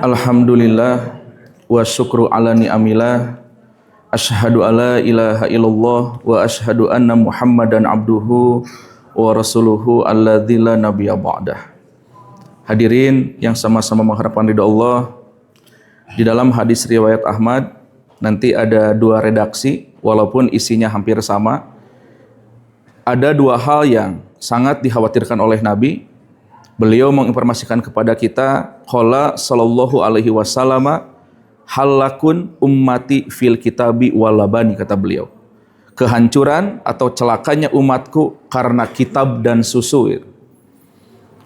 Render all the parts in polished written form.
Alhamdulillah wa syukru ala ni'amillah. Asyhadu alla ilaha illallah wa asyhadu anna Muhammadan abduhu wa rasuluhu alladzi la nabiyya ba'dah. Hadirin yang sama-sama mengharapkan ridha Allah, di dalam hadis riwayat Ahmad nanti ada dua redaksi walaupun isinya hampir sama. Ada dua hal yang sangat dikhawatirkan oleh Nabi. Beliau menginformasikan kepada kita, qala sallallahu alaihi wasallam, halakun ummati fil kitabi walabani, kata beliau. Kehancuran atau celakanya umatku karena kitab dan susu.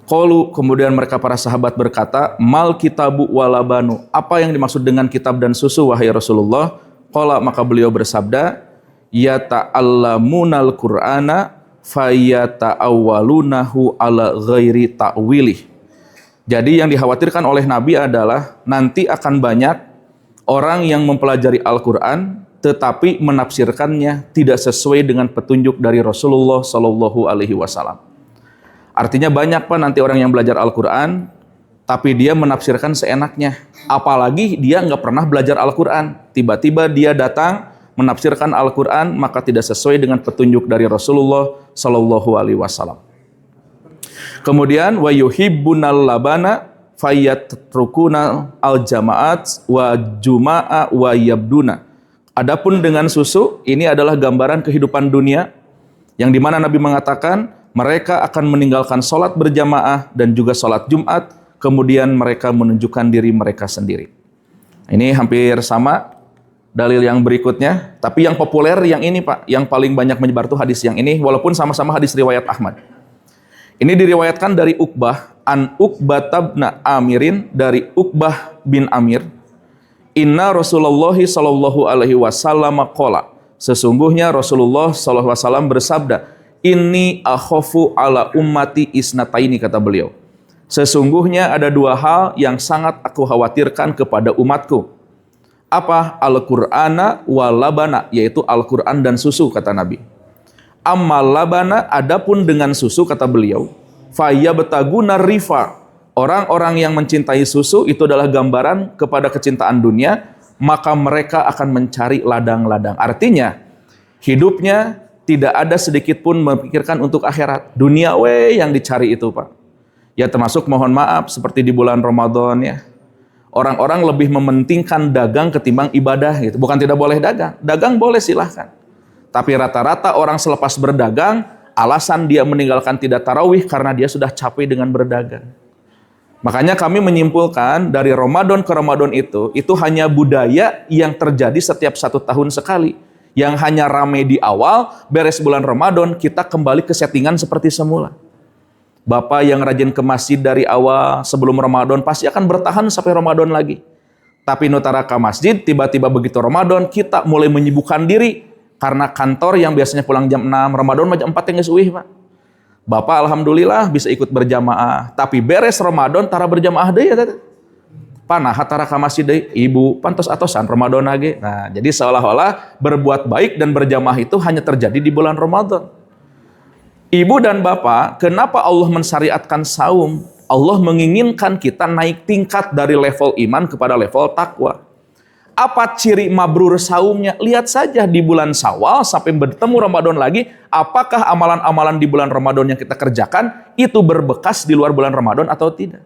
Qalu, kemudian mereka para sahabat berkata, mal kitabu walabanu, apa yang dimaksud dengan kitab dan susu wahai Rasulullah? Qala, maka beliau bersabda, yata'allamunal qur'ana fayata'awwalunahu ala ghairi ta'wilih. Jadi yang dikhawatirkan oleh Nabi adalah nanti akan banyak orang yang mempelajari Al-Quran tetapi menafsirkannya tidak sesuai dengan petunjuk dari Rasulullah Sallallahu Alaihi Wasallam. Artinya banyak nanti orang yang belajar Al-Quran tapi dia menafsirkan seenaknya. Apalagi dia nggak pernah belajar Al-Quran. Tiba-tiba dia datang menafsirkan Al-Quran maka tidak sesuai dengan petunjuk dari Rasulullah Sallallahu Alaihi Wasallam. Kemudian wa yuhibbunal labana fayatrukuna al jamaat wa juma'a wa yabduna. Adapun dengan susu, ini adalah gambaran kehidupan dunia yang dimana Nabi mengatakan mereka akan meninggalkan sholat berjamaah dan juga sholat Jumat, kemudian mereka menunjukkan diri mereka sendiri. Ini hampir sama dalil yang berikutnya, tapi yang populer yang ini Pak, yang paling banyak menyebar tuh hadis yang ini, walaupun sama-sama hadis riwayat Ahmad. Ini diriwayatkan dari Uqbah, an Uqbah bin Amirin, dari Uqbah bin Amir. Inna Rasulullah sallallahu alaihi wasallam qala, sesungguhnya Rasulullah sallallahu alaihi wasallam bersabda, inni akhafu ala ummati isnataini, kata beliau. Sesungguhnya ada dua hal yang sangat aku khawatirkan kepada umatku. Apa? Al-Qur'ana wa labana, yaitu Al-Quran dan susu, kata Nabi. Ammal labana, adapun dengan susu, kata beliau, fayabtaguna rifa, orang-orang yang mencintai susu itu adalah gambaran kepada kecintaan dunia, maka mereka akan mencari ladang-ladang. Artinya hidupnya tidak ada sedikit pun memikirkan untuk akhirat. Dunia yang dicari itu Pak. Ya termasuk mohon maaf seperti di bulan Ramadan ya. Orang-orang lebih mementingkan dagang ketimbang ibadah gitu. Bukan tidak boleh dagang. Dagang boleh silahkan. Tapi rata-rata orang selepas berdagang, alasan dia meninggalkan tidak tarawih karena dia sudah capek dengan berdagang. Makanya kami menyimpulkan dari Ramadan ke Ramadan itu hanya budaya yang terjadi setiap 1 tahun sekali. Yang hanya ramai di awal, beres bulan Ramadan, kita kembali ke settingan seperti semula. Bapak yang rajin ke masjid dari awal sebelum Ramadan pasti akan bertahan sampai Ramadan lagi. Tapi nutara ke masjid, tiba-tiba begitu Ramadan, kita mulai menyibukkan diri. Karena kantor yang biasanya pulang jam 6, Ramadan jam 4 yang suwih Pak. Bapak alhamdulillah bisa ikut berjamaah. Tapi beres Ramadan, tara berjamaah deh ya. Panah tara ke masjid deh, ibu pantos atosan Ramadan lagi. Nah, jadi seolah-olah berbuat baik dan berjamaah itu hanya terjadi di bulan Ramadan. Ibu dan bapak, kenapa Allah mensyariatkan saum? Allah menginginkan kita naik tingkat dari level iman kepada level takwa. Apa ciri mabrur saumnya? Lihat saja di bulan Syawal sampai bertemu Ramadan lagi, apakah amalan-amalan di bulan Ramadan yang kita kerjakan itu berbekas di luar bulan Ramadan atau tidak?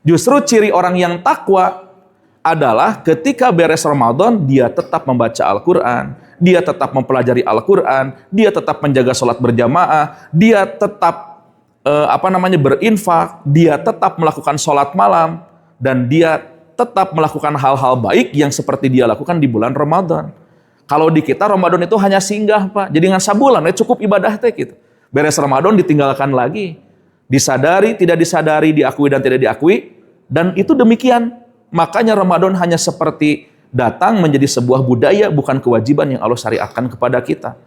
Justru ciri orang yang takwa adalah ketika beres Ramadan, dia tetap membaca Al-Quran, dia tetap mempelajari Al-Quran, dia tetap menjaga sholat berjamaah, dia tetap berinfak, dia tetap melakukan sholat malam, dan dia tetap melakukan hal-hal baik yang seperti dia lakukan di bulan Ramadan. Kalau di kita Ramadan itu hanya singgah Pak, jadi ngan sabulan cukup ibadah teh gitu. Beres Ramadan ditinggalkan lagi, disadari, tidak disadari, diakui dan tidak diakui, dan itu demikian. Makanya Ramadan hanya seperti datang menjadi sebuah budaya, bukan kewajiban yang Allah syariatkan kepada kita.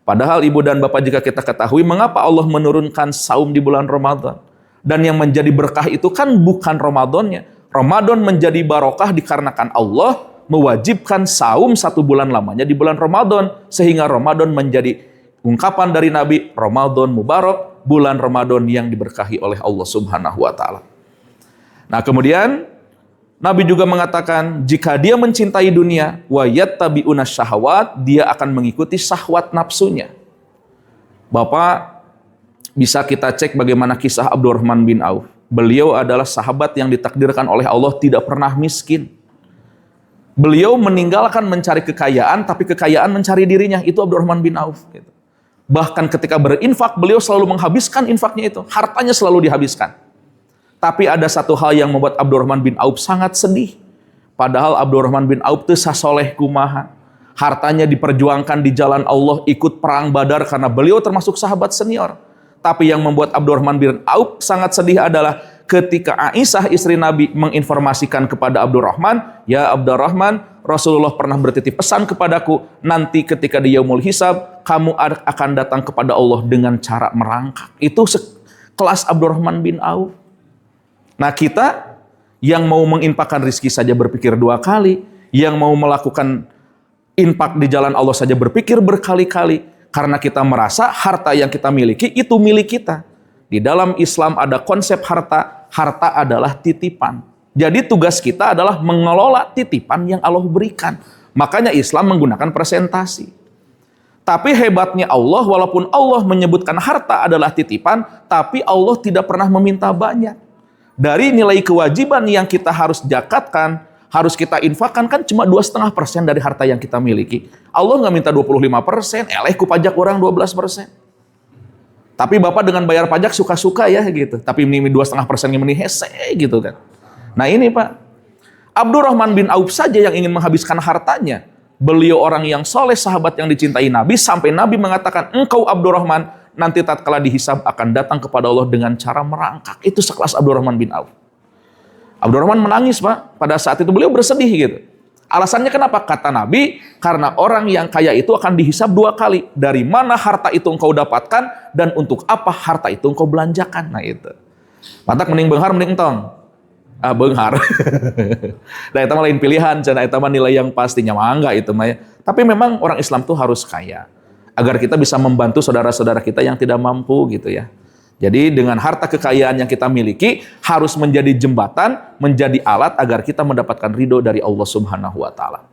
Padahal ibu dan bapak, jika kita ketahui mengapa Allah menurunkan saum di bulan Ramadan. Dan yang menjadi berkah itu kan bukan Ramadannya. Ramadan menjadi barokah dikarenakan Allah mewajibkan saum 1 bulan lamanya di bulan Ramadan. Sehingga Ramadan menjadi ungkapan dari Nabi, Ramadan Mubarak, bulan Ramadan yang diberkahi oleh Allah Subhanahu wa Ta'ala. Nah kemudian Nabi juga mengatakan, jika dia mencintai dunia, wa yattabi'una syahawat, dia akan mengikuti syahwat nafsunya. Bapak, bisa kita cek bagaimana kisah Abdurrahman bin Auf. Beliau adalah sahabat yang ditakdirkan oleh Allah tidak pernah miskin. Beliau meninggalkan mencari kekayaan, tapi kekayaan mencari dirinya. Itu Abdurrahman bin Auf. Bahkan ketika berinfak, beliau selalu menghabiskan infaknya itu. Hartanya selalu dihabiskan. Tapi ada satu hal yang membuat Abdurrahman bin Auf sangat sedih. Padahal Abdurrahman bin Auf itu sasoleh kumaha. Hartanya diperjuangkan di jalan Allah, ikut perang Badar karena beliau termasuk sahabat senior. Tapi yang membuat Abdurrahman bin Auf sangat sedih adalah ketika Aisyah istri Nabi menginformasikan kepada Abdurrahman, "Ya Abdurrahman, Rasulullah pernah bertitip pesan kepadaku, nanti ketika di yaumul hisab, kamu akan datang kepada Allah dengan cara merangkak." Itu sekelas Abdurrahman bin Auf. Nah, kita yang mau menginfakkan rizki saja berpikir 2 kali, yang mau melakukan infak di jalan Allah saja berpikir berkali-kali, karena kita merasa harta yang kita miliki itu milik kita. Di dalam Islam ada konsep harta, harta adalah titipan. Jadi tugas kita adalah mengelola titipan yang Allah berikan. Makanya Islam menggunakan presentasi. Tapi hebatnya Allah, walaupun Allah menyebutkan harta adalah titipan, tapi Allah tidak pernah meminta banyak. Dari nilai kewajiban yang kita harus zakatkan, harus kita infakkan kan cuma 2,5% dari harta yang kita miliki. Allah nggak minta 25%, ku pajak orang 12%. Tapi Bapak dengan bayar pajak suka-suka ya gitu. Tapi ini 2,5% yang hese gitu kan. Nah ini Pak, Abdurrahman bin Auf saja yang ingin menghabiskan hartanya. Beliau orang yang soleh, sahabat yang dicintai Nabi, sampai Nabi mengatakan, engkau Abdurrahman, nanti tatkala dihisab akan datang kepada Allah dengan cara merangkak. Itu sekelas Abdurrahman bin Auf. Abdurrahman menangis Pak. Pada saat itu beliau bersedih gitu. Alasannya kenapa? Kata Nabi, karena orang yang kaya itu akan dihisab 2 kali. Dari mana harta itu engkau dapatkan dan untuk apa harta itu engkau belanjakan. Nah itu. Mantak mending benghar mending entong. Benghar. Nah itu mah lain pilihan. Cina itu mah nilai yang pastinya mah enggak itu mah. Tapi memang orang Islam tuh harus kaya. Agar kita bisa membantu saudara-saudara kita yang tidak mampu gitu ya. Jadi dengan harta kekayaan yang kita miliki harus menjadi jembatan, menjadi alat agar kita mendapatkan ridho dari Allah Subhanahu wa taala.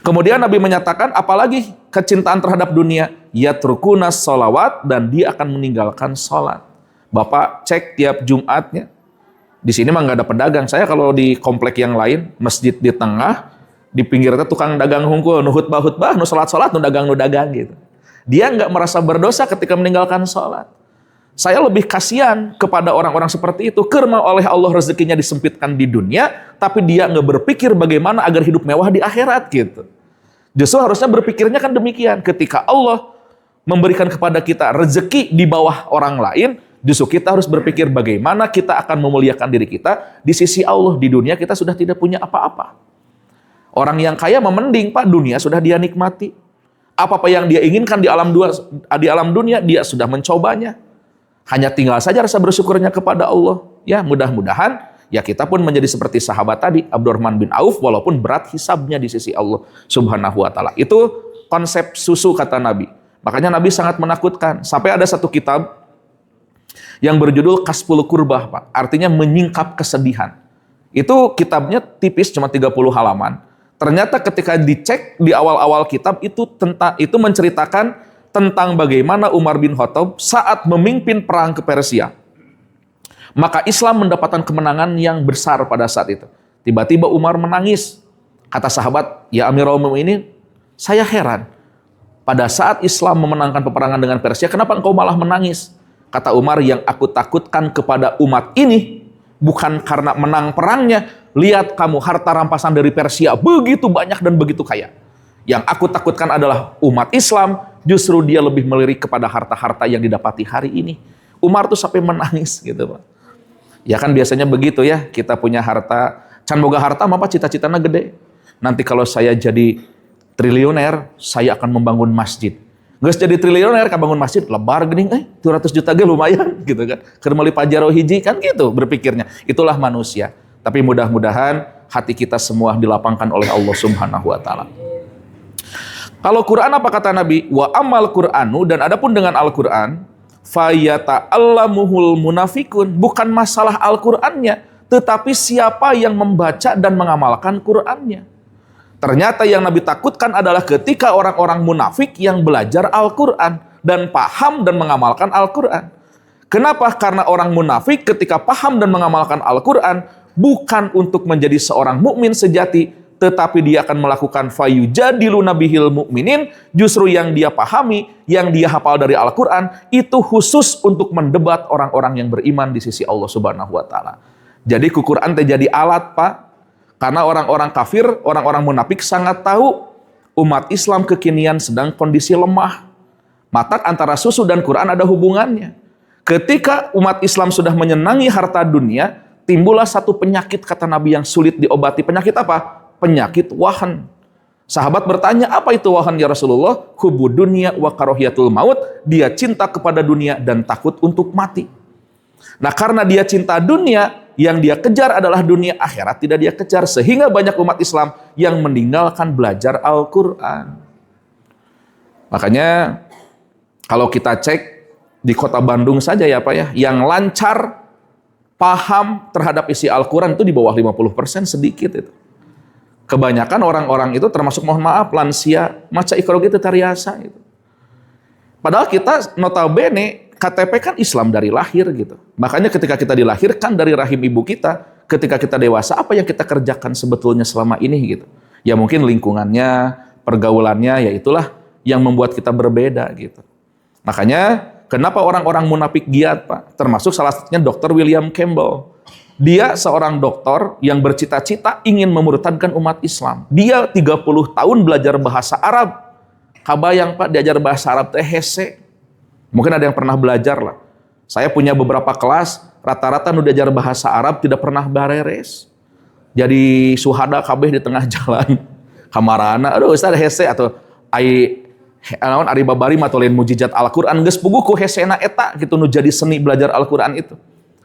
Kemudian Nabi menyatakan apalagi kecintaan terhadap dunia, yatrukuna sholawat, dan dia akan meninggalkan sholat. Bapak cek tiap Jumatnya. Di sini mah nggak ada pedagang. Saya kalau di komplek yang lain, masjid di tengah, di pinggirnya tukang dagang hungkul, nu khutbah, nu salat, nu dagang gitu. Dia nggak merasa berdosa ketika meninggalkan sholat. Saya lebih kasihan kepada orang-orang seperti itu, karena oleh Allah rezekinya disempitkan di dunia, tapi dia nggak berpikir bagaimana agar hidup mewah di akhirat gitu. Justru harusnya berpikirnya kan demikian. Ketika Allah memberikan kepada kita rezeki di bawah orang lain, justru kita harus berpikir bagaimana kita akan memuliakan diri kita di sisi Allah. Di dunia kita sudah tidak punya apa-apa. Orang yang kaya memending Pak, dunia sudah dia nikmati. Apa-apa yang dia inginkan di alam dunia dia sudah mencobanya. Hanya tinggal saja rasa bersyukurnya kepada Allah. Ya, mudah-mudahan ya kita pun menjadi seperti sahabat tadi, Abdurrahman bin Auf, walaupun berat hisabnya di sisi Allah Subhanahu wa taala. Itu konsep susu kata Nabi. Makanya Nabi sangat menakutkan. Sampai ada satu kitab yang berjudul Kasful Kurbah, Pak. Artinya menyingkap kesedihan. Itu kitabnya tipis, cuma 30 halaman. Ternyata ketika dicek di awal-awal kitab itu menceritakan tentang bagaimana Umar bin Khattab saat memimpin perang ke Persia. Maka Islam mendapatkan kemenangan yang besar pada saat itu. Tiba-tiba Umar menangis. Kata sahabat, ya Amirul Mukminin, saya heran. Pada saat Islam memenangkan peperangan dengan Persia, kenapa engkau malah menangis? Kata Umar, yang aku takutkan kepada umat ini bukan karena menang perangnya. Lihat kamu, harta rampasan dari Persia begitu banyak dan begitu kaya. Yang aku takutkan adalah umat Islam, justru dia lebih melirik kepada harta-harta yang didapati hari ini. Umar tuh sampai menangis gitu Pak. Ya kan biasanya begitu ya, kita punya harta, can boga harta apa cita-citanya gede. Nanti kalau saya jadi triliuner, saya akan membangun masjid. Nggak jadi triliuner, kan bangun masjid, lebar gening, 200 juta ge lumayan gitu kan. Keur meuli pajaro hiji kan gitu berpikirnya. Itulah manusia. Tapi mudah-mudahan hati kita semua dilapangkan oleh Allah Subhanahu wa taala. Kalau Quran apa kata Nabi? Wa amal Qur'anu, dan adapun dengan Al-Qur'an, fayata'allamuhul munafikun, bukan masalah Al-Qur'annya, tetapi siapa yang membaca dan mengamalkan Qur'annya. Ternyata yang Nabi takutkan adalah ketika orang-orang munafik yang belajar Al-Quran dan paham dan mengamalkan Al-Quran. Kenapa? Karena orang munafik ketika paham dan mengamalkan Al-Quran bukan untuk menjadi seorang mukmin sejati, tetapi dia akan melakukan fayujadiluna bihil mu'minin, justru yang dia pahami, yang dia hafal dari Al-Quran, itu khusus untuk mendebat orang-orang yang beriman di sisi Allah Subhanahu wa Ta'ala. Jadi Quran jadi alat, Pak, karena orang-orang kafir, orang-orang munafik sangat tahu umat Islam kekinian sedang kondisi lemah. Maka antara susu dan Quran ada hubungannya. Ketika umat Islam sudah menyenangi harta dunia, timbullah satu penyakit, kata Nabi, yang sulit diobati. Penyakit apa? Penyakit wahan. Sahabat bertanya, apa itu wahan ya Rasulullah? Hubud dunia wa karohiyatul maut. Dia cinta kepada dunia dan takut untuk mati. Nah, karena dia cinta dunia, yang dia kejar adalah dunia, akhirat tidak dia kejar. Sehingga banyak umat Islam yang meninggalkan belajar Al-Quran. Makanya kalau kita cek di kota Bandung saja ya Pak ya, yang lancar paham terhadap isi Al-Quran itu di bawah 50%, sedikit itu. Kebanyakan orang-orang itu termasuk, mohon maaf, lansia, maca Iqra gitu tariasa gitu. Padahal kita notabene KTP kan Islam dari lahir gitu. Makanya ketika kita dilahirkan dari rahim ibu kita, ketika kita dewasa, apa yang kita kerjakan sebetulnya selama ini gitu. Ya mungkin lingkungannya, pergaulannya, ya itulah yang membuat kita berbeda gitu. Makanya kenapa orang-orang munafik giat, Pak? Termasuk salah satunya Dr. William Campbell. Dia seorang dokter yang bercita-cita ingin memurtadkan umat Islam. Dia 30 tahun belajar bahasa Arab. Kabayang Pak, diajar bahasa Arab teh hese. Mungkin ada yang pernah belajar lah. Saya punya beberapa kelas, rata-rata nu diajar bahasa Arab tidak pernah bareres. Jadi suhada kabeh di tengah jalan. Kamarana, aduh Ustaz hese atau Ari babari matolin mujizat Al-Quran geus puguh ku hesena eta gitu nu jadi seni belajar Al-Quran itu.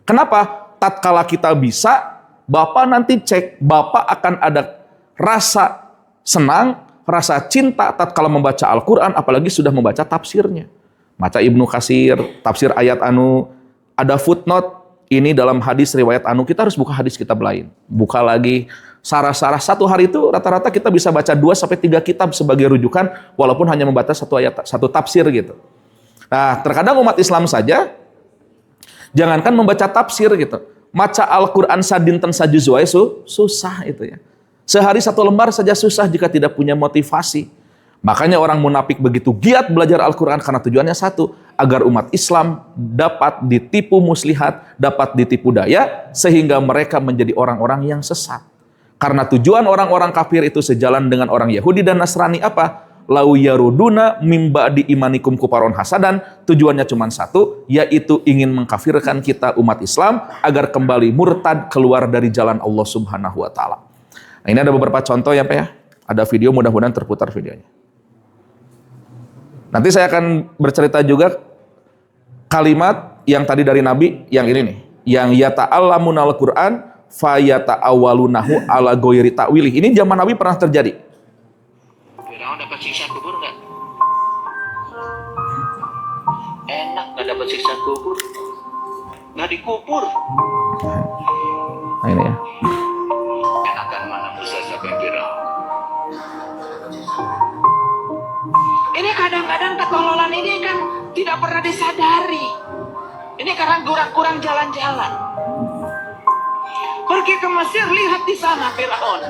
Kenapa? Tatkala kita bisa, Bapak nanti cek, Bapak akan ada rasa senang, rasa cinta tatkala membaca Al-Quran, apalagi sudah membaca tafsirnya. Baca Ibnu Katsir, tafsir ayat anu, ada footnote, ini dalam hadis riwayat anu, kita harus buka hadis kitab lain. Buka lagi, sarah-sarah, satu hari itu rata-rata kita bisa baca 2-3 kitab sebagai rujukan, walaupun hanya membaca satu ayat, satu tafsir gitu. Nah, terkadang umat Islam saja, jangankan membaca tafsir gitu, maca Al-Quran sadinten sajuz wae susah itu ya. Sehari 1 lembar saja susah jika tidak punya motivasi. Makanya orang munafik begitu giat belajar Al-Quran karena tujuannya satu, agar umat Islam dapat ditipu muslihat, dapat ditipu daya, sehingga mereka menjadi orang-orang yang sesat. Karena tujuan orang-orang kafir itu sejalan dengan orang Yahudi dan Nasrani apa? Lau yaruduna mimba di imanikum kuparon hasadan, tujuannya cuma satu, yaitu ingin mengkafirkan kita umat Islam agar kembali murtad keluar dari jalan Allah Subhanahu wa Ta'ala. Nah, ini ada beberapa contoh ya Pak ya. Ada video, mudah-mudahan terputar videonya. Nanti saya akan bercerita juga kalimat yang tadi dari Nabi, yang ini nih, yang yata'allamunal Qur'an fayata'awalunahu ala ghairi ta'wilih. Ini zaman Nabi pernah terjadi. Firaun dapat siksa kubur nggak? Enak nggak dapat siksa kubur? Nggak dikubur. Nah ini ya. Enakan mana Musa sampai Firaun? Ini kadang-kadang ketololan ini kan tidak pernah disadari. Ini karena kurang-kurang jalan-jalan. Pergi ke Mesir, lihat di sana Firaun.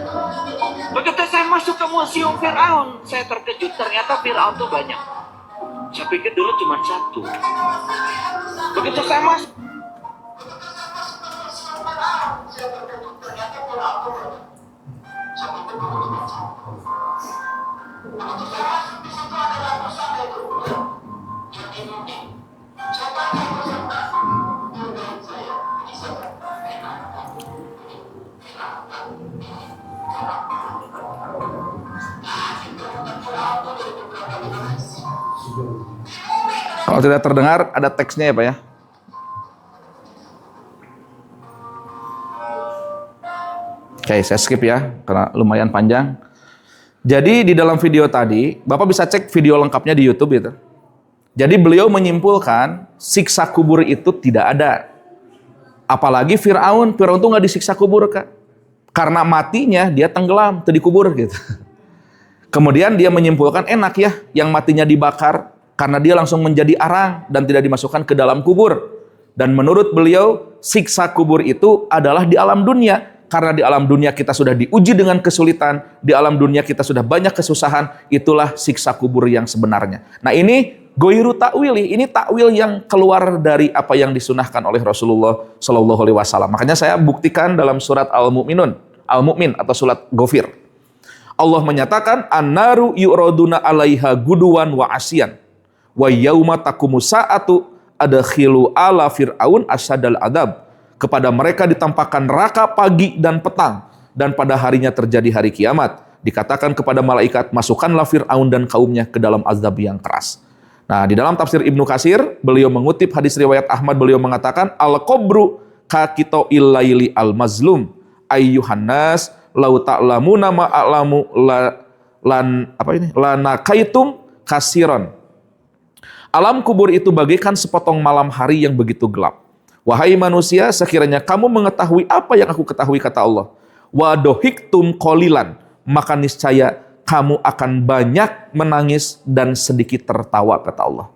Begitu saya masuk ke museum Firaun, saya terkejut, ternyata Firaun tuh banyak. Saya pikir dulu cuma satu. Begitu saya masuk, kalau tidak terdengar, ada teksnya ya Pak ya. Oke, saya skip ya, karena lumayan panjang. Jadi di dalam video tadi, Bapak bisa cek video lengkapnya di YouTube gitu. Jadi beliau menyimpulkan siksa kubur itu tidak ada. Apalagi Fir'aun tuh nggak disiksa kubur, Kak. Karena matinya dia tenggelam, tuh dikubur gitu. Kemudian dia menyimpulkan enak ya, yang matinya dibakar karena dia langsung menjadi arang dan tidak dimasukkan ke dalam kubur. Dan menurut beliau, siksa kubur itu adalah di alam dunia. Karena di alam dunia kita sudah diuji dengan kesulitan, di alam dunia kita sudah banyak kesusahan, itulah siksa kubur yang sebenarnya. Nah ini goiru ta'wili, ini takwil yang keluar dari apa yang disunahkan oleh Rasulullah Shallallahu Alaihi Wasallam. Makanya saya buktikan dalam surat Al-Mu'min atau surat Ghafir. Allah menyatakan annaru yu'raduna 'alaiha guduwan wa asyan wa yauma taqumu sa'atu adkhilu ala fir'aun asyadal adab. Kepada mereka ditampakkan neraka pagi dan petang, dan pada harinya terjadi hari kiamat. Dikatakan kepada malaikat, masukkanlah Fir'aun dan kaumnya ke dalam azab yang keras. Nah, di dalam tafsir Ibnu Katsir, beliau mengutip hadis riwayat Ahmad, beliau mengatakan, al-qabru kakito illaili al-mazlum ayyuhan nas lau ta'lamuna ma a'lamu lanakaitum kasiron. Alam kubur itu bagaikan sepotong malam hari yang begitu gelap. Wahai manusia, sekiranya kamu mengetahui apa yang aku ketahui, kata Allah, wa dohiktum qalilan, maka niscaya kamu akan banyak menangis dan sedikit tertawa, kata Allah.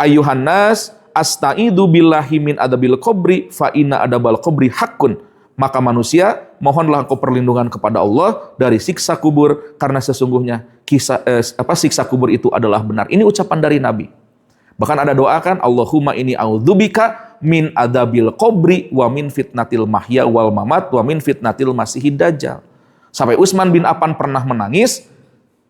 Ayyuhan nas astaidu billahi min adabil qabri fa inna adabal qabri haqqun. Maka manusia, mohonlah engkau perlindungan kepada Allah dari siksa kubur, karena sesungguhnya siksa kubur itu adalah benar. Ini ucapan dari Nabi. Bahkan ada doa kan, Allahumma inni a'udzubika min adabil qabri wa min fitnatil mahya wal mamat wa min fitnatil masihid dajjal. Sampai Utsman bin Affan pernah menangis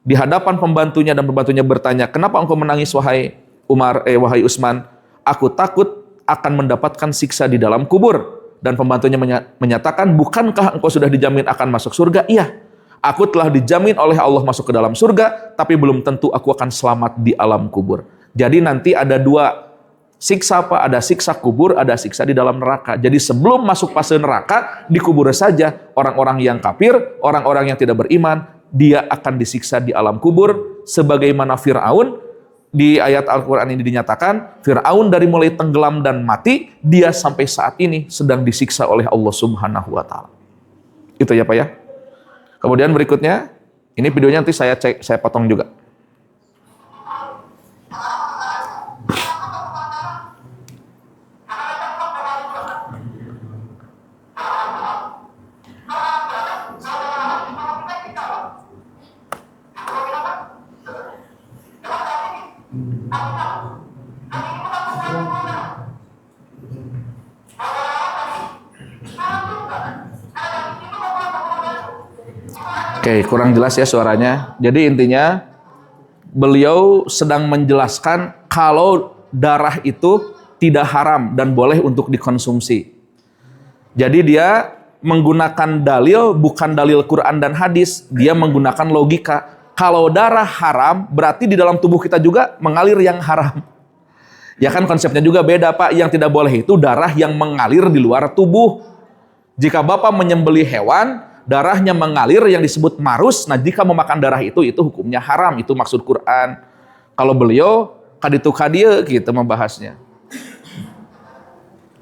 di hadapan pembantunya, dan pembantunya bertanya, kenapa engkau menangis wahai wahai Utsman? Aku takut akan mendapatkan siksa di dalam kubur. Dan pembantunya menyatakan, bukankah engkau sudah dijamin akan masuk surga? Iya, aku telah dijamin oleh Allah masuk ke dalam surga, tapi belum tentu aku akan selamat di alam kubur. Jadi nanti ada dua siksa, apa? Ada siksa kubur, ada siksa di dalam neraka. Jadi sebelum masuk fase neraka, dikubur saja orang-orang yang kafir, orang-orang yang tidak beriman, dia akan disiksa di alam kubur. Sebagaimana Fir'aun, di ayat Al-Quran ini dinyatakan, Fir'aun dari mulai tenggelam dan mati, dia sampai saat ini sedang disiksa oleh Allah Subhanahu wa Ta'ala. Itu ya Pak ya. Kemudian berikutnya, ini videonya nanti saya potong juga. Oke, kurang jelas ya suaranya. Jadi intinya beliau sedang menjelaskan kalau darah itu tidak haram dan boleh untuk dikonsumsi. Jadi dia menggunakan dalil, bukan dalil Quran dan hadis. Dia menggunakan logika. Kalau darah haram, berarti di dalam tubuh kita juga mengalir yang haram. Ya kan konsepnya juga beda Pak. Yang tidak boleh itu darah yang mengalir di luar tubuh. Jika Bapak menyembelih hewan, darahnya mengalir yang disebut marus. Nah, jika memakan darah itu hukumnya haram. Itu maksud Quran. Kalau beliau kaditu kadia gitu membahasnya.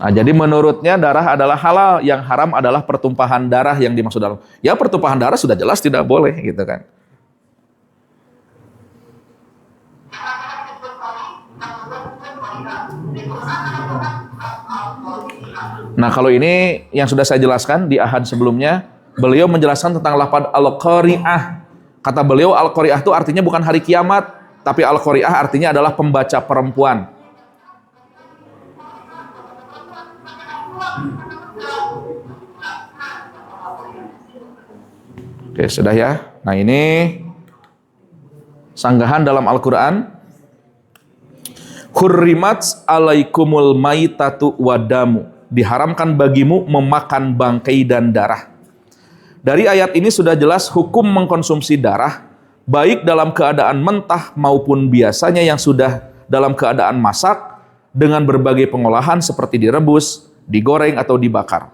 Nah, jadi menurutnya darah adalah halal, yang haram adalah pertumpahan darah yang dimaksud dalam. Ya, pertumpahan darah sudah jelas tidak boleh gitu kan. Nah, kalau ini yang sudah saya jelaskan di ahad sebelumnya, beliau menjelaskan tentang lafaz al-qari'ah. Kata beliau, al-qari'ah itu artinya bukan hari kiamat, tapi al-qari'ah artinya adalah pembaca perempuan. Oke, sudah ya. Nah, ini sanggahan dalam Al-Quran. Hurrimat alaikumul maitatu wadamu. Diharamkan bagimu memakan bangkai dan darah. Dari ayat ini sudah jelas hukum mengkonsumsi darah, baik dalam keadaan mentah maupun biasanya yang sudah dalam keadaan masak, dengan berbagai pengolahan seperti direbus, digoreng, atau dibakar.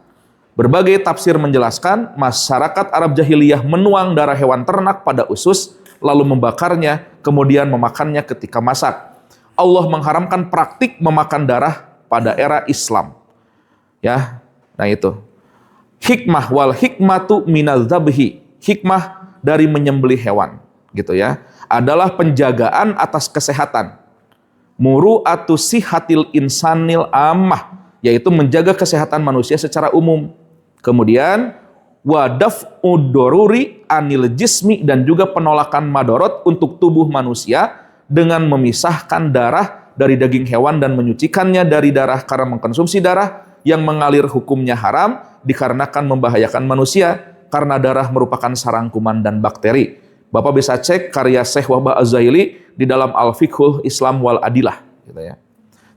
Berbagai tafsir menjelaskan masyarakat Arab jahiliyah menuang darah hewan ternak pada usus, lalu membakarnya, kemudian memakannya ketika masak. Allah mengharamkan praktik memakan darah pada era Islam. Ya, Nah itu. Hikmah wal hikmatu minal dzabhi. Hikmah dari menyembelih hewan, gitu ya. Adalah penjagaan atas kesehatan. Muru'atu sihatil insanil ammah, yaitu menjaga kesehatan manusia secara umum. Kemudian wadaf udoruri anil jismi, dan juga penolakan madorot untuk tubuh manusia dengan memisahkan darah dari daging hewan dan menyucikannya dari darah karena mengkonsumsi darah yang mengalir hukumnya haram dikarenakan membahayakan manusia karena darah merupakan sarang kuman dan bakteri. Bapak bisa cek karya Syekh Wahbah Az-Zaili di dalam Al-Fiqhul Islam wal Adilah, gitu ya.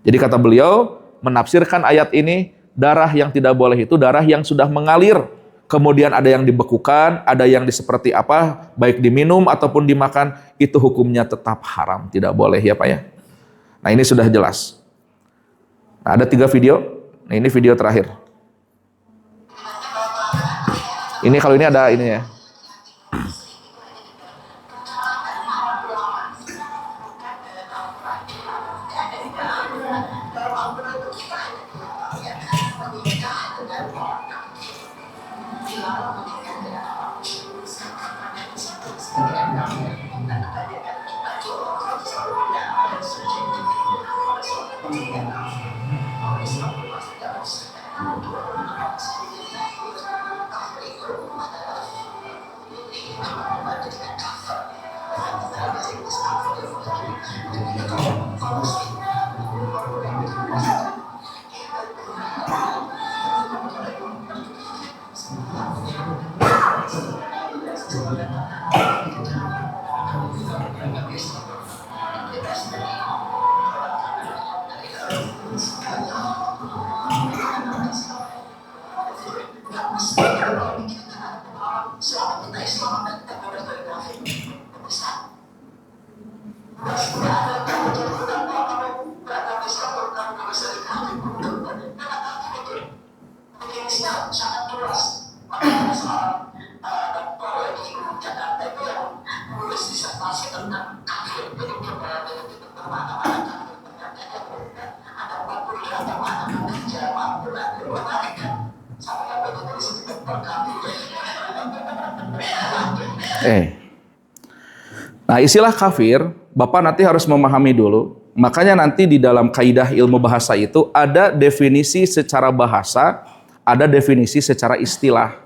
Jadi kata beliau menafsirkan ayat ini, darah yang tidak boleh itu darah yang sudah mengalir. Kemudian ada yang dibekukan, ada yang seperti apa, baik diminum ataupun dimakan, itu hukumnya tetap haram, tidak boleh ya Pak ya. Nah ini sudah jelas. Nah, ada 3 video, nah ini video terakhir. Ini kalau ini ada ini ya. Nah, istilah kafir, Bapak nanti harus memahami dulu. Makanya nanti di dalam kaidah ilmu bahasa itu ada definisi secara bahasa, ada definisi secara istilah.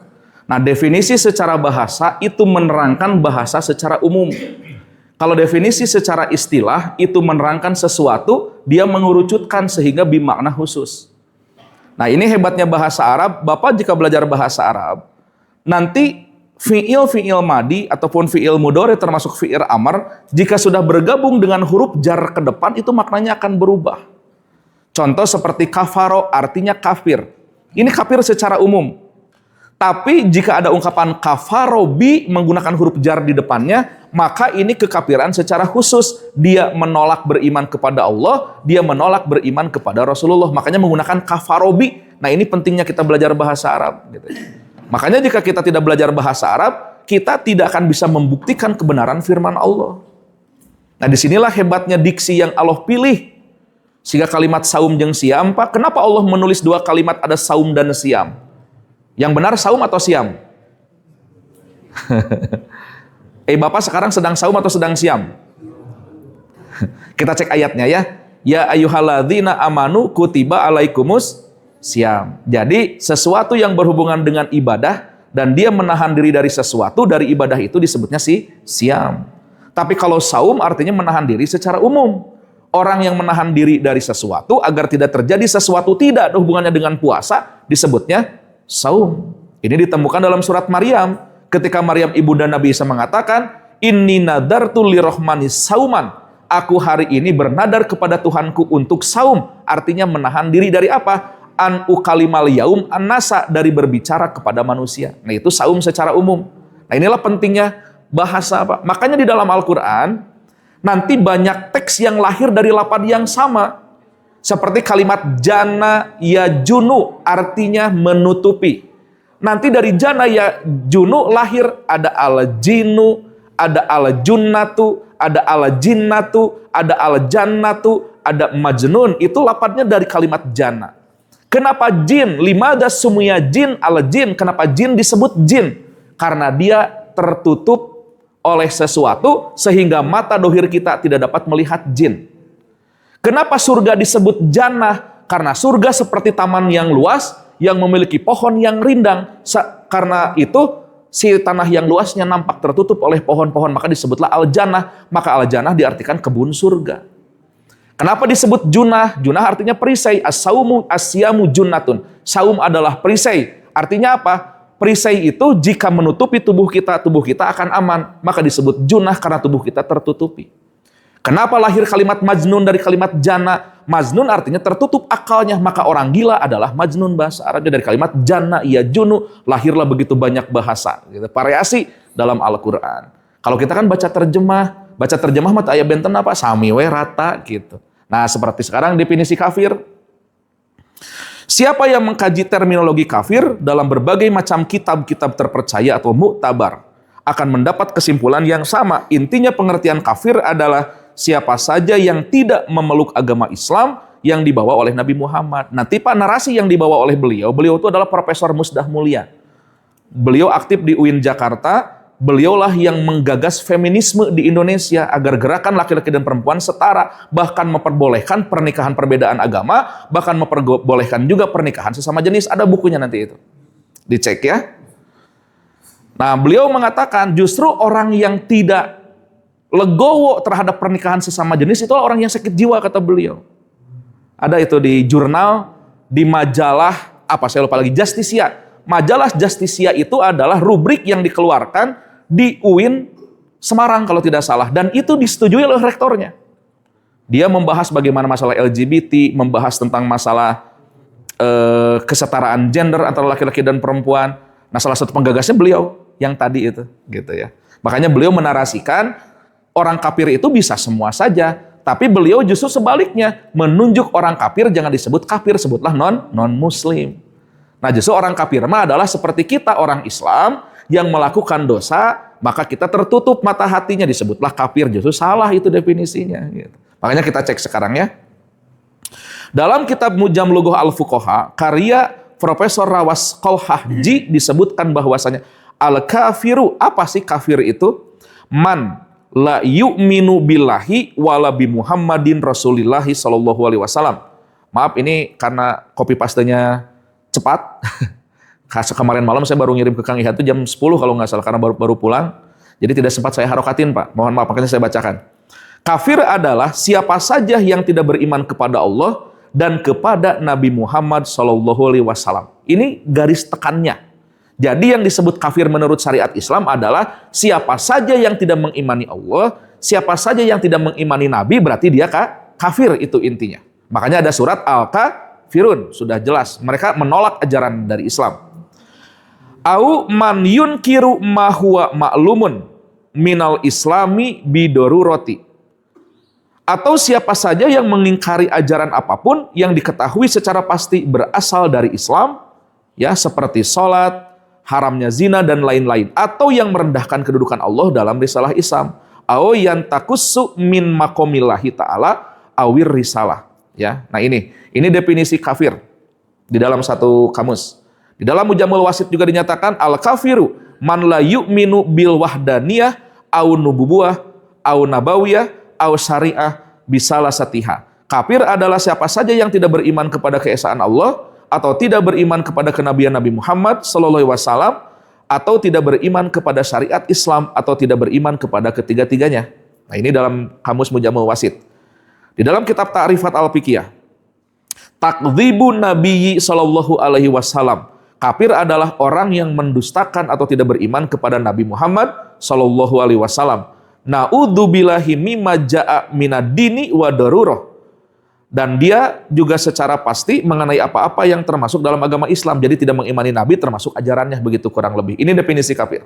Nah, definisi secara bahasa itu menerangkan bahasa secara umum. Kalau definisi secara istilah itu menerangkan sesuatu, dia mengerucutkan sehingga bermakna khusus. Nah, ini hebatnya bahasa Arab. Bapak jika belajar bahasa Arab, nanti fi'il madi ataupun fi'il mudhari termasuk fi'il amr, jika sudah bergabung dengan huruf jar ke depan itu maknanya akan berubah. Contoh seperti kafaro artinya kafir. Ini kafir secara umum. Tapi jika ada ungkapan kafarobi menggunakan huruf jar di depannya, maka ini kekafiran secara khusus. Dia menolak beriman kepada Allah, dia menolak beriman kepada Rasulullah. Makanya menggunakan kafarobi. Nah ini pentingnya kita belajar bahasa Arab. Gitu. Makanya jika kita tidak belajar bahasa Arab, kita tidak akan bisa membuktikan kebenaran firman Allah. Nah disinilah hebatnya diksi yang Allah pilih. Sehingga kalimat saum jeung siam, Pak, kenapa Allah menulis 2 kalimat ada saum dan siam? Yang benar saum atau siam? Bapak sekarang sedang saum atau sedang siam? Kita cek ayatnya ya. Ya ayyuhalladzina amanu kutiba alaikumus siam. Jadi sesuatu yang berhubungan dengan ibadah dan dia menahan diri dari sesuatu, dari ibadah itu disebutnya siam. Tapi kalau saum artinya menahan diri secara umum. Orang yang menahan diri dari sesuatu agar tidak terjadi sesuatu tidak ada hubungannya dengan puasa disebutnya saum. Ini ditemukan dalam surat Maryam. Ketika Maryam ibunda Nabi Isa mengatakan, inni nadartu lirahmani sauman. Aku hari ini bernadar kepada Tuhanku untuk saum. Artinya menahan diri dari apa? An ukalimal yaum an-nasa, dari berbicara kepada manusia. Nah itu saum secara umum. Nah inilah pentingnya bahasa apa. Makanya di dalam Al-Quran nanti banyak teks yang lahir dari lafaz yang sama. Seperti kalimat jana ya junu, artinya menutupi. Nanti dari jana ya junu lahir ada al-jinu, ada al-junnatu, ada al-jinnatu, ada al-jannatu, ada majnun. Itu lafaznya dari kalimat jana. Kenapa jin? Limada sumia jin al jin? Kenapa jin disebut jin? Karena dia tertutup oleh sesuatu sehingga mata dohir kita tidak dapat melihat jin. Kenapa surga disebut jannah? Karena surga seperti taman yang luas yang memiliki pohon yang rindang. Karena itu si tanah yang luasnya nampak tertutup oleh pohon-pohon, maka disebutlah al-jannah. Maka al-jannah diartikan kebun surga. Kenapa disebut junah? Junah artinya perisai. As-saumu asyamu junnatun. Saum adalah perisai. Artinya apa? Perisai itu jika menutupi tubuh kita akan aman. Maka disebut junah karena tubuh kita tertutupi. Kenapa lahir kalimat majnun dari kalimat jana? Majnun artinya tertutup akalnya. Maka orang gila adalah majnun, bahasa Arabnya dari kalimat jana, ya junu. Lahirlah begitu banyak bahasa, gitu, variasi dalam Al-Quran. Kalau kita kan baca terjemah mata ayat benten apa? Samiwe rata gitu. Nah, seperti sekarang definisi kafir. Siapa yang mengkaji terminologi kafir dalam berbagai macam kitab-kitab terpercaya atau muktabar akan mendapat kesimpulan yang sama. Intinya pengertian kafir adalah siapa saja yang tidak memeluk agama Islam yang dibawa oleh Nabi Muhammad. Nanti Pak, narasi yang dibawa oleh beliau itu adalah Profesor Musdah Mulia. Beliau aktif di UIN Jakarta. Beliaulah yang menggagas feminisme di Indonesia agar gerakan laki-laki dan perempuan setara, bahkan memperbolehkan pernikahan perbedaan agama, bahkan memperbolehkan juga pernikahan sesama jenis. Ada bukunya nanti itu. Dicek ya. Nah, beliau mengatakan justru orang yang tidak legowo terhadap pernikahan sesama jenis itu orang yang sakit jiwa, kata beliau. Ada itu di jurnal, di majalah, saya lupa lagi, Justisia. Majalah Justisia itu adalah rubrik yang dikeluarkan di UIN Semarang kalau tidak salah. Dan itu disetujui oleh rektornya. Dia membahas bagaimana masalah LGBT, membahas tentang masalah kesetaraan gender antara laki-laki dan perempuan. Nah, salah satu penggagasnya beliau yang tadi itu, gitu ya. Makanya beliau menarasikan orang kafir itu bisa semua saja, tapi beliau justru sebaliknya menunjuk orang kafir jangan disebut kafir, sebutlah non-muslim. Nah, justru orang kafir mah adalah seperti kita orang Islam yang melakukan dosa, maka kita tertutup mata hatinya, disebutlah kafir. Justru salah itu definisinya. Gitu. Makanya kita cek sekarang ya. Dalam kitab Mujam Lughuh Al-Fuqaha, karya Profesor Rawas Qalhahji disebutkan bahwasanya al-kafiru, apa sih kafir itu? Man la yu'minu billahi wala bi Muhammadin Rasulillahi sallallahu alaihi wasallam. Maaf, ini karena copy pastenya cepat. Kemarin malam saya baru ngirim ke Kang Ihan itu jam 10 kalau nggak salah, karena baru pulang. Jadi tidak sempat saya harokatin, Pak. Mohon maaf, makanya saya bacakan. Kafir adalah siapa saja yang tidak beriman kepada Allah dan kepada Nabi Muhammad SAW. Ini garis tekannya. Jadi yang disebut kafir menurut syariat Islam adalah siapa saja yang tidak mengimani Allah, siapa saja yang tidak mengimani Nabi, berarti dia kafir, itu intinya. Makanya ada surat Al-Kafirun, sudah jelas. Mereka menolak ajaran dari Islam. Au man yunkiru ma huwa ma'lumun minal islami bidoruroti. Atau siapa saja yang mengingkari ajaran apapun yang diketahui secara pasti berasal dari Islam, ya, seperti sholat, haramnya zina dan lain-lain, atau yang merendahkan kedudukan Allah dalam risalah Islam. Au yantakussu min maqamillahi ta'ala awir risalah, ya. Nah, ini definisi kafir di dalam satu kamus. Di dalam Mujamul Wasit juga dinyatakan al-kafiru man la yu'minu bil wahdaniyah au nubuwah au nabawiyah au syariah bisalah satiha. Kafir adalah siapa saja yang tidak beriman kepada keesaan Allah, atau tidak beriman kepada kenabian Nabi Muhammad sallallahu alaihi wasallam, atau tidak beriman kepada syariat Islam, atau tidak beriman kepada ketiga-tiganya. Nah, ini dalam kamus Mujamul Wasit. Di dalam kitab Ta'rifat Al-Fiqhiyah, takdzibun nabiyyi sallallahu alaihi wasallam. Kafir adalah orang yang mendustakan atau tidak beriman kepada Nabi Muhammad sallallahu alaihi wasallam. Na'udzubillahi mimma ja'a minad dini wa darurah. Dan dia juga secara pasti mengenai apa-apa yang termasuk dalam agama Islam. Jadi tidak mengimani Nabi termasuk ajarannya, begitu kurang lebih. Ini definisi kafir.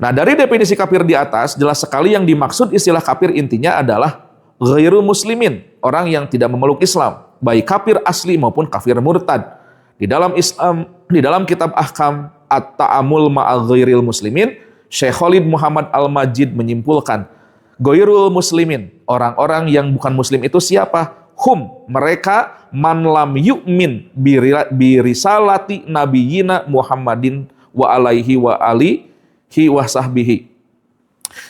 Nah, dari definisi kafir di atas, jelas sekali yang dimaksud istilah kafir intinya adalah ghairu muslimin, orang yang tidak memeluk Islam, baik kafir asli maupun kafir murtad. Di dalam Islam, di dalam kitab Ahkam At-Ta'amul Ma'al Ghairil Muslimin, Syekh Khalid Muhammad Al-Majid menyimpulkan, ghairul muslimin, orang-orang yang bukan muslim itu siapa? mereka man lam yu'min birisalati nabiyina Muhammadin wa alaihi wa alihi wa sahbihi.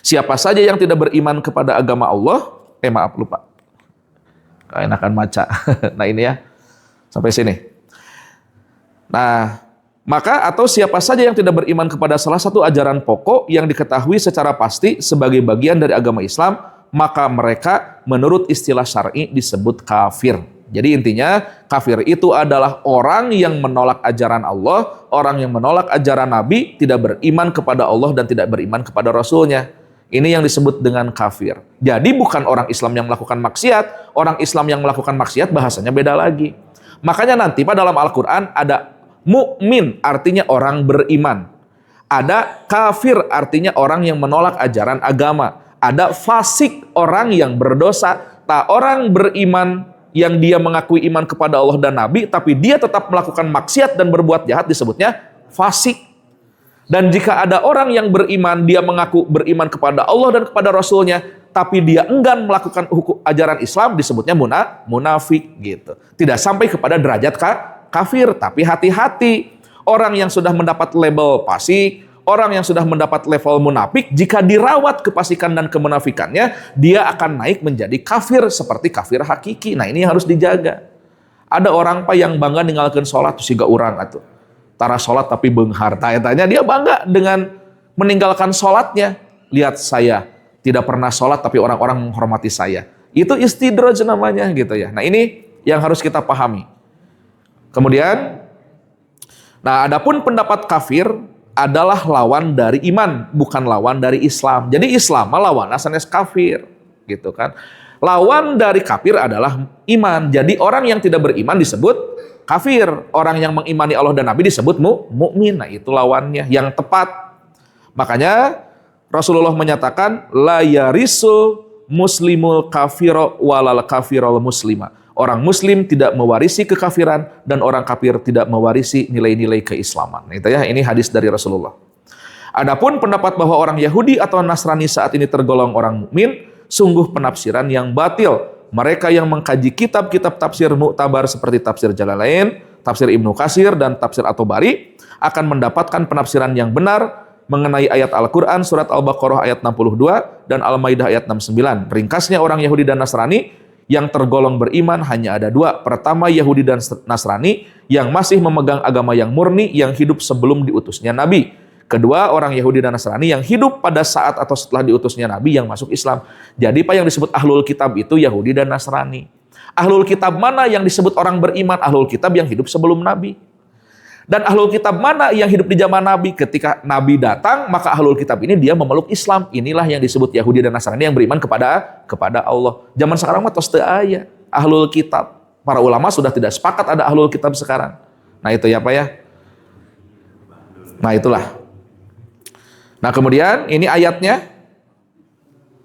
Siapa saja yang tidak beriman kepada agama Allah, maaf lupa. Enakan maca. Nah ini ya, sampai sini. Nah, maka atau siapa saja yang tidak beriman kepada salah satu ajaran pokok yang diketahui secara pasti sebagai bagian dari agama Islam, maka mereka menurut istilah syar'i disebut kafir. Jadi intinya kafir itu adalah orang yang menolak ajaran Allah, orang yang menolak ajaran Nabi, tidak beriman kepada Allah dan tidak beriman kepada Rasulnya. Ini yang disebut dengan kafir. Jadi bukan orang Islam yang melakukan maksiat, orang Islam yang melakukan maksiat bahasanya beda lagi. Makanya nanti pada dalam Al-Quran ada mukmin artinya orang beriman. Ada kafir artinya orang yang menolak ajaran agama. Ada fasik orang yang berdosa. Orang beriman yang dia mengakui iman kepada Allah dan Nabi, tapi dia tetap melakukan maksiat dan berbuat jahat disebutnya fasik. Dan jika ada orang yang beriman, dia mengaku beriman kepada Allah dan kepada Rasulnya, tapi dia enggan melakukan hukum ajaran Islam, disebutnya munafik gitu. Tidak sampai kepada derajat kafir, tapi hati-hati. Orang yang sudah mendapat label fasik, orang yang sudah mendapat level munafik, jika dirawat kefasikan dan kemunafikannya, dia akan naik menjadi kafir seperti kafir hakiki. Nah ini harus dijaga. Ada orang yang bangga ninggalkan sholat, terus juga orang atuh. Tara sholat tapi beunghar. Tanya dia bangga dengan meninggalkan sholatnya. Lihat saya tidak pernah sholat tapi orang-orang menghormati saya. Itu istidraj namanya gitu ya. Nah ini yang harus kita pahami. Kemudian, nah adapun pendapat kafir adalah lawan dari iman, bukan lawan dari Islam. Jadi Islam lawan sanes kafir, gitu kan. Lawan dari kafir adalah iman. Jadi orang yang tidak beriman disebut kafir. Orang yang mengimani Allah dan Nabi disebut mukmin. Nah, itu lawannya yang tepat. Makanya Rasulullah menyatakan la yarisul muslimul kafiro walal kafirul muslima. Orang muslim tidak mewarisi kekafiran dan orang kafir tidak mewarisi nilai-nilai keislaman. Nah, itu ya, ini hadis dari Rasulullah. Adapun pendapat bahwa orang Yahudi atau Nasrani saat ini tergolong orang mukmin, sungguh penafsiran yang batil. Mereka yang mengkaji kitab-kitab tafsir muktabar seperti tafsir Jalalain, tafsir Ibnu Katsir dan tafsir At-Tabari akan mendapatkan penafsiran yang benar mengenai ayat Al-Quran surat Al-Baqarah ayat 62 dan Al-Maidah ayat 69. Ringkasnya orang Yahudi dan Nasrani yang tergolong beriman hanya ada dua. Pertama, Yahudi dan Nasrani yang masih memegang agama yang murni yang hidup sebelum diutusnya Nabi. Kedua, orang Yahudi dan Nasrani yang hidup pada saat atau setelah diutusnya Nabi yang masuk Islam. Jadi yang disebut Ahlul Kitab itu Yahudi dan Nasrani. Ahlul Kitab mana yang disebut orang beriman? Ahlul Kitab yang hidup sebelum Nabi. Dan Ahlul Kitab mana yang hidup di zaman Nabi? Ketika Nabi datang, maka Ahlul Kitab ini dia memeluk Islam. Inilah yang disebut Yahudi dan Nasrani yang beriman kepada Allah. Zaman sekarang mah tos teu aya Ahlul Kitab. Para ulama sudah tidak sepakat ada Ahlul Kitab sekarang. Nah itu ya Pak ya. Nah itulah. Nah kemudian ini ayatnya.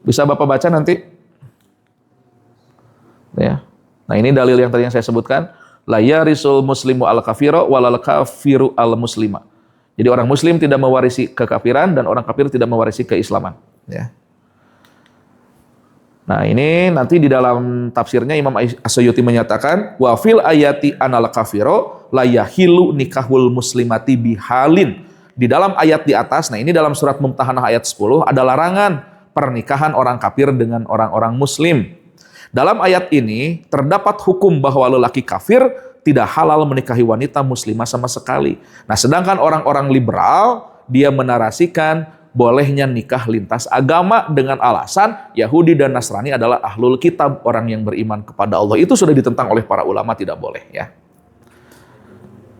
Bisa Bapak baca nanti. Ya. Nah ini dalil yang tadi yang saya sebutkan. La yarisul muslimu al-kafiro walal kafiru al-muslima. Jadi orang muslim tidak mewarisi kekafiran dan orang kafir tidak mewarisi keislaman. Ya. Nah ini nanti di dalam tafsirnya Imam As-Suyuti menyatakan wa fil ayati anal kafiro la yahilu nikahul muslimati bihalin. Di dalam ayat di atas, nah ini dalam surat Mumtahanah ayat 10 ada larangan pernikahan orang kafir dengan orang-orang muslim. Dalam ayat ini terdapat hukum bahwa lelaki kafir tidak halal menikahi wanita muslimah sama sekali. Nah, sedangkan orang-orang liberal dia menarasikan bolehnya nikah lintas agama dengan alasan Yahudi dan Nasrani adalah ahlul kitab, orang yang beriman kepada Allah. Itu sudah ditentang oleh para ulama, tidak boleh ya.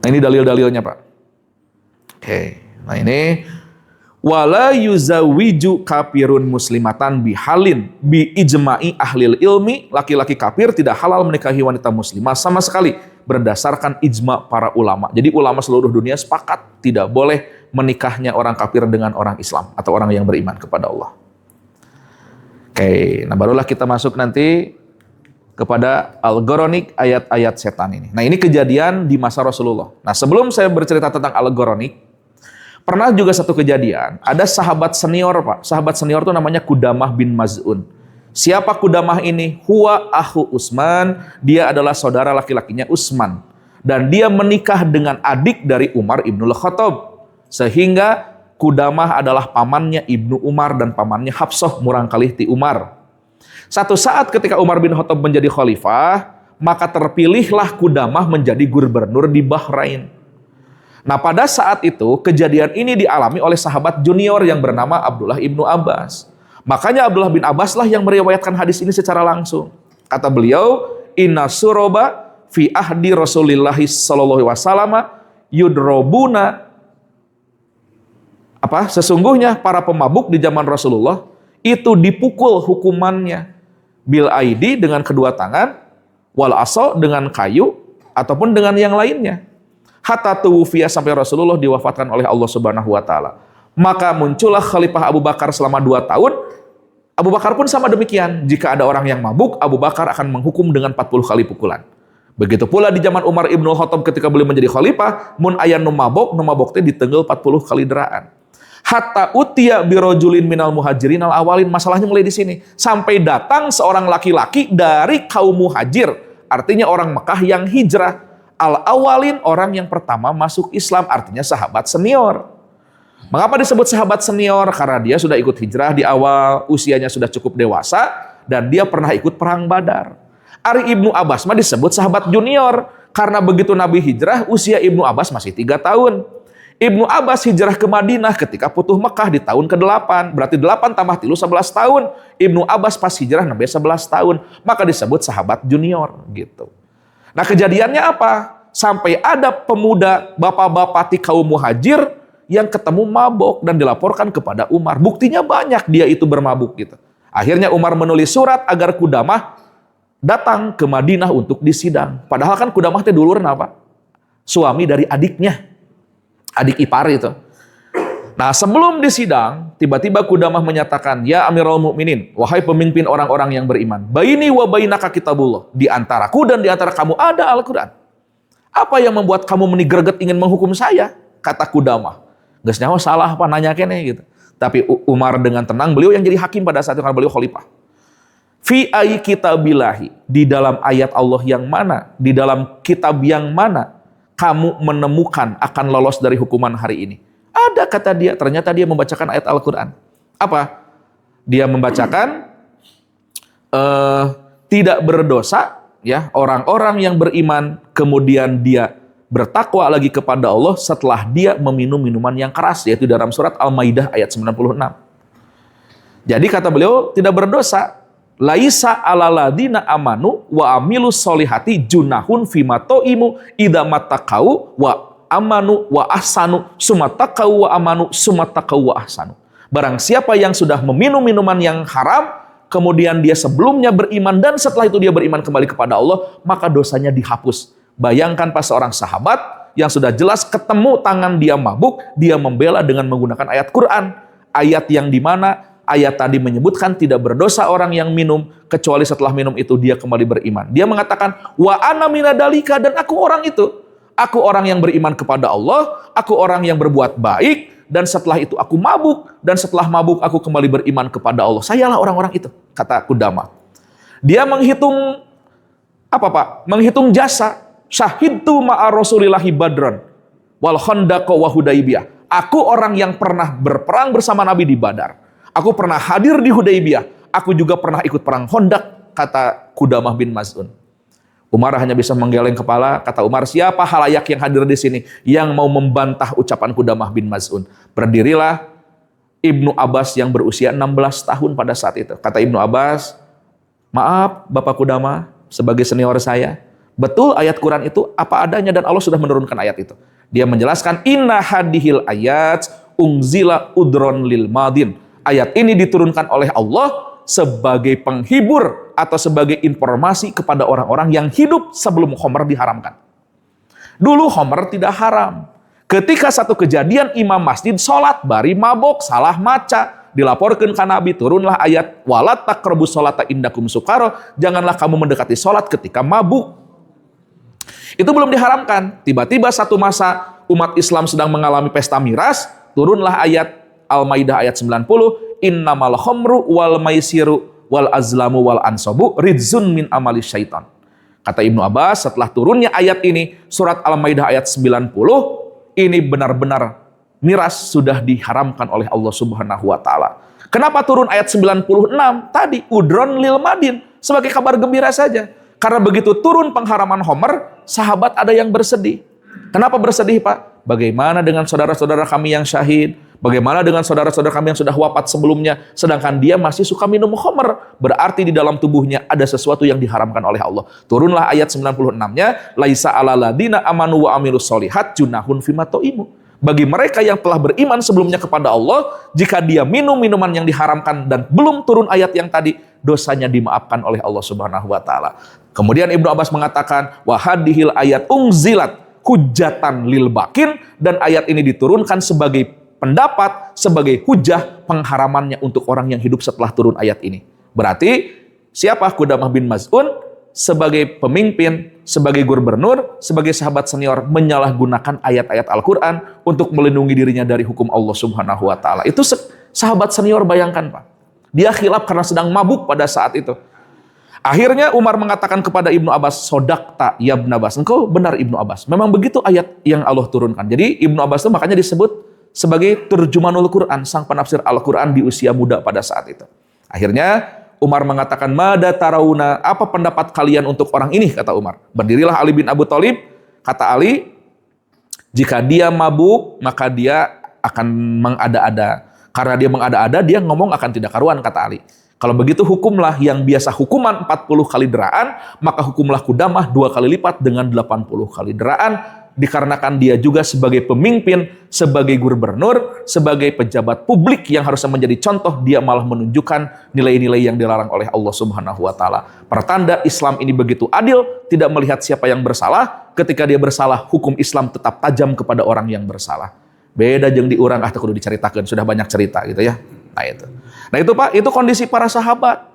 Nah, ini dalil-dalilnya, Pak. Oke. Nah, ini wala yuzawiju kafirun muslimatan bihalin bi ijma'i ahlil ilmi. Laki-laki kafir tidak halal menikahi wanita muslimah sama sekali berdasarkan ijma para ulama. Jadi ulama seluruh dunia sepakat tidak boleh menikahnya orang kafir dengan orang Islam atau orang yang beriman kepada Allah. Oke, nah barulah kita masuk nanti kepada Al-Ghoronik, ayat-ayat setan ini. Nah ini kejadian di masa Rasulullah. Nah sebelum saya bercerita tentang Al-Ghoronik, pernah juga satu kejadian, ada sahabat senior Pak. Sahabat senior itu namanya Qudamah bin Maz'un. Siapa Qudamah ini? Huwa akhu Utsman, dia adalah saudara laki-lakinya Utsman. Dan dia menikah dengan adik dari Umar Ibnul Khattab. Sehingga Qudamah adalah pamannya Ibnu Umar dan pamannya Hafsah murangkalih ti Umar. Satu saat ketika Umar bin Khattab menjadi khalifah, maka terpilihlah Qudamah menjadi gubernur di Bahrain. Nah, pada saat itu kejadian ini dialami oleh sahabat junior yang bernama Abdullah ibnu Abbas. Makanya Abdullah bin Abbas lah yang meriwayatkan hadis ini secara langsung. Kata beliau, inna suroba fi ahdi Rasulillahi sallallahu alaihi wasallam yudrobuna. Sesungguhnya para pemabuk di zaman Rasulullah itu dipukul hukumannya bil aidi dengan kedua tangan, wal aso dengan kayu ataupun dengan yang lainnya. Hatta tuwfiya sampai Rasulullah diwafatkan oleh Allah Subhanahu wa taala. Maka muncullah Khalifah Abu Bakar selama 2 tahun. Abu Bakar pun sama demikian. Jika ada orang yang mabuk, Abu Bakar akan menghukum dengan 40 kali pukulan. Begitu pula di zaman Umar Ibn Khattab ketika beliau menjadi khalifah, mun aya nu mabok teh ditenggel 40 kali deraan. Hatta utiya birojulin minal muhajirin al awalin. Masalahnya mulai di sini. Sampai datang seorang laki-laki dari kaum muhajir. Artinya orang Mekah yang hijrah. Al awalin, orang yang pertama masuk Islam, artinya sahabat senior. Mengapa disebut sahabat senior? Karena dia sudah ikut hijrah di awal, usianya sudah cukup dewasa, dan dia pernah ikut perang Badar. Ari Ibnu Abbas mah disebut sahabat junior, karena begitu Nabi hijrah, usia Ibnu Abbas masih 3 tahun. Ibnu Abbas hijrah ke Madinah ketika Futuh Mekah di tahun ke-8, berarti 8 tambah 3, 11 tahun. Ibnu Abbas pas hijrah nabi 11 tahun, maka disebut sahabat junior gitu. Nah, kejadiannya apa? Sampai ada pemuda bapak-bapak di kaum muhajir yang ketemu mabok dan dilaporkan kepada Umar. Buktinya banyak dia itu bermabuk gitu. Akhirnya Umar menulis surat agar Qudamah datang ke Madinah untuk disidang. Padahal kan Qudamah teh dulur apa? Suami dari adiknya. Adik ipar itu. Nah, sebelum disidang, tiba-tiba Qudamah menyatakan, "Ya Amirul Mukminin, wahai pemimpin orang-orang yang beriman, baini wa bainaka kitabullah, di antaraku dan di antara kamu ada Al-Qur'an. Apa yang membuat kamu menigerget ingin menghukum saya?" Kata Qudamah. Geus nyaho salah apa nanya kene gitu. Tapi Umar dengan tenang, beliau yang jadi hakim pada saat itu karena beliau khalifah. Fi ay kitabillahi, di dalam ayat Allah yang mana, di dalam kitab yang mana kamu menemukan akan lolos dari hukuman hari ini? Ada, kata dia. Ternyata dia membacakan ayat Al-Quran. Apa? Dia membacakan tidak berdosa ya orang-orang yang beriman, kemudian dia bertakwa lagi kepada Allah setelah dia meminum minuman yang keras, yaitu dalam surat Al-Maidah ayat 96. Jadi kata beliau, tidak berdosa. Laisa alaladina amanu wa amilus solihati junahun fima to'imu idha matakau wa amanu wa ahsanu sumatakau wa amanu sumatakau wa ahsanu. Barang siapa yang sudah meminum minuman yang haram, kemudian dia sebelumnya beriman dan setelah itu dia beriman kembali kepada Allah, maka dosanya dihapus. Bayangkan pas seorang sahabat yang sudah jelas ketemu tangan dia mabuk, dia membela dengan menggunakan ayat Quran. Ayat yang dimana ayat tadi menyebutkan tidak berdosa orang yang minum, kecuali setelah minum itu dia kembali beriman. Dia mengatakan, wa ana minadalika, dan aku orang itu. Aku orang yang beriman kepada Allah, aku orang yang berbuat baik, dan setelah itu aku mabuk, dan setelah mabuk aku kembali beriman kepada Allah. Sayalah orang-orang itu, kata Qudamah. Dia menghitung, menghitung jasa. Syahidtu ma'a Rasulillahi Badran wal Khandaq wa Hudaybiyah. Aku orang yang pernah berperang bersama Nabi di Badar. Aku pernah hadir di Hudaybiyah. Aku juga pernah ikut perang Khandaq, kata Qudamah bin Maz'un. Umar hanya bisa menggeleng kepala. Kata Umar, siapa halayak yang hadir di sini yang mau membantah ucapan Qudamah bin Maz'un? Berdirilah Ibnu Abbas yang berusia 16 tahun pada saat itu. Kata Ibnu Abbas, maaf Bapak Qudamah, sebagai senior saya, betul ayat Quran itu apa adanya dan Allah sudah menurunkan ayat itu. Dia menjelaskan, inna hadihil ayat ungzila udron lil madin. Ayat ini diturunkan oleh Allah sebagai penghibur atau sebagai informasi kepada orang-orang yang hidup sebelum khamr diharamkan. Dulu khamr tidak haram. Ketika satu kejadian imam masjid sholat bari mabok, salah maca, dilaporkan ke Nabi, turunlah ayat walat taqrabus sholata indakum sukaro, janganlah kamu mendekati sholat ketika mabuk. Itu belum diharamkan. Tiba-tiba satu masa umat Islam sedang mengalami pesta miras, turunlah ayat Al-Maidah ayat 90, innamal khamru wal maisiru wal azlamu wal ansabu ridzun min amali syaitan. Kata Ibnu Abbas, setelah turunnya ayat ini, surat Al-Maidah ayat 90, ini benar-benar miras sudah diharamkan oleh Allah Subhanahu wa taala. Kenapa turun ayat 96? Tadi udron lil madin, sebagai kabar gembira saja. Karena begitu turun pengharaman Homer, sahabat ada yang bersedih. Kenapa bersedih, Pak? Bagaimana dengan saudara-saudara kami yang syahid? Bagaimana dengan saudara-saudara kami yang sudah wafat sebelumnya, sedangkan dia masih suka minum khamr? Berarti di dalam tubuhnya ada sesuatu yang diharamkan oleh Allah. Turunlah ayat 96-nya, laisa alal ladina amanu wa amilus solihat junahun fima to'imu. Bagi mereka yang telah beriman sebelumnya kepada Allah, jika dia minum minuman yang diharamkan dan belum turun ayat yang tadi, dosanya dimaafkan oleh Allah Subhanahu wa taala. Kemudian Ibnu Abbas mengatakan, wa hadhil ayat ungzilat hujatan lil bakin, dan ayat ini diturunkan sebagai pendapat, sebagai hujah pengharamannya untuk orang yang hidup setelah turun ayat ini. Berarti siapa Qudamah bin Maz'un? Sebagai pemimpin, sebagai gubernur, sebagai sahabat senior, menyalahgunakan ayat-ayat Al-Quran untuk melindungi dirinya dari hukum Allah Subhanahu wa taala. Itu sahabat senior, bayangkan, Pak. Dia khilaf karena sedang mabuk pada saat itu. Akhirnya Umar mengatakan kepada Ibnu Abbas, sodakta ya Ibnu Abbas, engkau benar Ibnu Abbas. Memang begitu ayat yang Allah turunkan. Jadi Ibnu Abbas itu makanya disebut sebagai terjumanul Quran, sang penafsir Al-Quran di usia muda pada saat itu. Akhirnya Umar mengatakan, mada tarauna, apa pendapat kalian untuk orang ini, kata Umar. Berdirilah Ali bin Abu Thalib, kata Ali, jika dia mabuk, maka dia akan mengada-ada. Karena dia mengada-ada, dia ngomong akan tidak karuan, kata Ali. Kalau begitu hukumlah yang biasa hukuman 40 kali deraan, maka hukumlah Qudamah 2 kali lipat dengan 80 kali deraan, dikarenakan dia juga sebagai pemimpin, sebagai gubernur, sebagai pejabat publik yang harusnya menjadi contoh, dia malah menunjukkan nilai-nilai yang dilarang oleh Allah Subhanahu wa taala. Pertanda Islam ini begitu adil, tidak melihat siapa yang bersalah. Ketika dia bersalah, hukum Islam tetap tajam kepada orang yang bersalah. Beda jeung diurang kudu diceritakeun, sudah banyak cerita gitu ya. Nah itu Pak, itu kondisi para sahabat.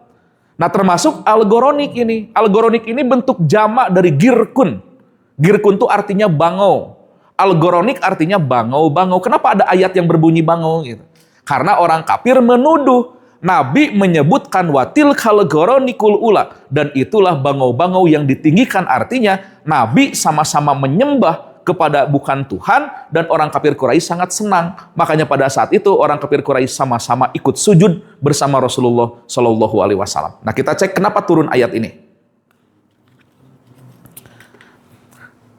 Nah termasuk Al-Ghoronik ini. Al-Ghoronik ini bentuk jamak dari Girkun. Girkun itu artinya bangau. Al-Ghoronik artinya bangau-bangau. Kenapa ada ayat yang berbunyi bangau gitu? Karena orang kafir menuduh Nabi menyebutkan watil kal ghoronikul ula, dan itulah bangau-bangau yang ditinggikan, artinya Nabi sama-sama menyembah kepada bukan Tuhan, dan orang kafir Quraisy sangat senang. Makanya pada saat itu orang kafir Quraisy sama-sama ikut sujud bersama Rasulullah Shallallahu Alaihi Wasallam. Nah kita cek kenapa turun ayat ini.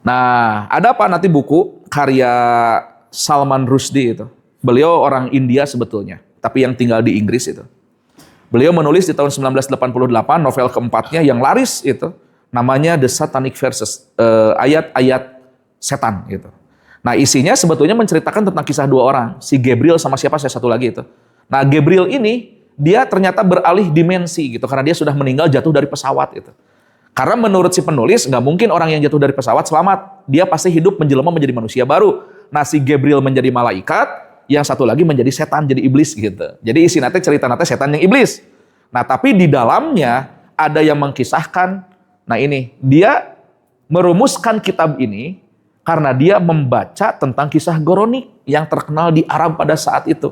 Nah, ada apa nanti buku karya Salman Rushdie itu. Beliau orang India sebetulnya, tapi yang tinggal di Inggris itu. Beliau menulis di tahun 1988 novel keempatnya yang laris itu, namanya The Satanic Verses, ayat-ayat setan gitu. Nah, isinya sebetulnya menceritakan tentang kisah dua orang, si Gabriel sama siapa saya satu lagi itu. Nah, Gabriel ini dia ternyata beralih dimensi gitu karena dia sudah meninggal jatuh dari pesawat itu. Karena menurut si penulis, nggak mungkin orang yang jatuh dari pesawat selamat. Dia pasti hidup menjelma menjadi manusia baru. Nah, si Gabriel menjadi malaikat, yang satu lagi menjadi setan, jadi iblis gitu. Jadi isi nanti cerita nanti setan yang iblis. Nah, tapi di dalamnya ada yang mengkisahkan, nah ini, dia merumuskan kitab ini karena dia membaca tentang kisah Ghoronik yang terkenal di Arab pada saat itu.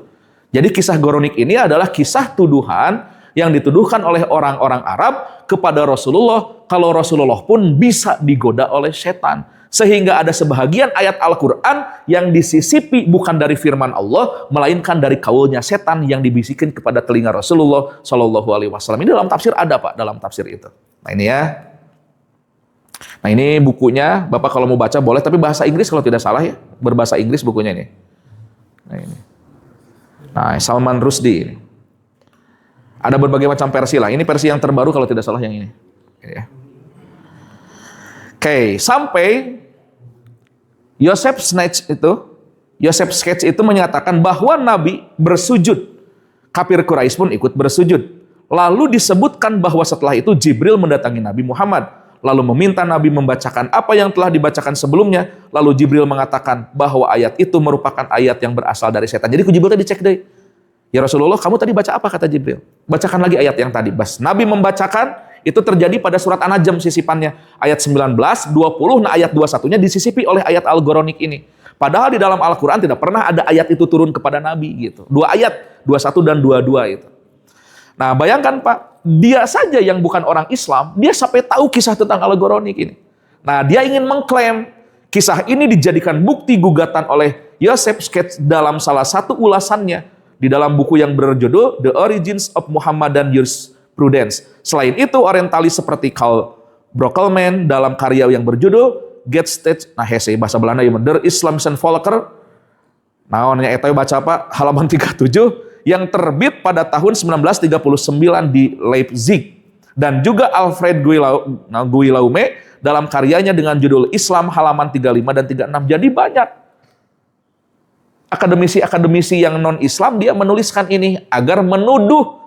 Jadi kisah Ghoronik ini adalah kisah tuduhan yang dituduhkan oleh orang-orang Arab kepada Rasulullah, kalau Rasulullah pun bisa digoda oleh setan. Sehingga ada sebahagian ayat Al-Quran yang disisipi bukan dari firman Allah, melainkan dari kaulnya setan yang dibisikin kepada telinga Rasulullah Shallallahu Alaihi Wasallam. Ini dalam tafsir ada Pak, dalam tafsir itu. Nah ini ya. Nah ini bukunya, Bapak kalau mau baca boleh, tapi bahasa Inggris kalau tidak salah ya. Berbahasa Inggris bukunya ini. Nah ini. Nah Salman Rushdie ini. Ada berbagai macam versi lah. Ini versi yang terbaru kalau tidak salah yang ini. Oke, sampai Yosef Sketch itu menyatakan bahwa Nabi bersujud. Kafir Quraisy pun ikut bersujud. Lalu disebutkan bahwa setelah itu Jibril mendatangi Nabi Muhammad. Lalu meminta Nabi membacakan apa yang telah dibacakan sebelumnya. Lalu Jibril mengatakan bahwa ayat itu merupakan ayat yang berasal dari setan. Jadi Jibril tadi cek deh. Ya Rasulullah, kamu tadi baca apa, kata Jibril? Bacakan lagi ayat yang tadi. Bas, Nabi membacakan, itu terjadi pada surat An-Najm sisipannya. Ayat 19, 20, nah ayat 21-nya disisipi oleh ayat Al-Ghoronik ini. Padahal di dalam Al-Quran tidak pernah ada ayat itu turun kepada Nabi gitu. Dua ayat, 21 dan 22 itu. Nah, bayangkan Pak, dia saja yang bukan orang Islam, dia sampai tahu kisah tentang Al-Ghoronik ini. Nah, dia ingin mengklaim kisah ini dijadikan bukti gugatan oleh Joseph Sketch dalam salah satu ulasannya di dalam buku yang berjudul The Origins of Muhammadan Jurisprudence. Selain itu, orientalis seperti Karl Brockleman dalam karya yang berjudul Getstage, nah hese bahasa Belanda ya, Der Islamischen Volker. Nah, eta baca apa? Halaman 37 yang terbit pada tahun 1939 di Leipzig. Dan juga Alfred Guillaume dalam karyanya dengan judul Islam halaman 35 dan 36. Jadi banyak akademisi-akademisi yang non-Islam dia menuliskan ini agar menuduh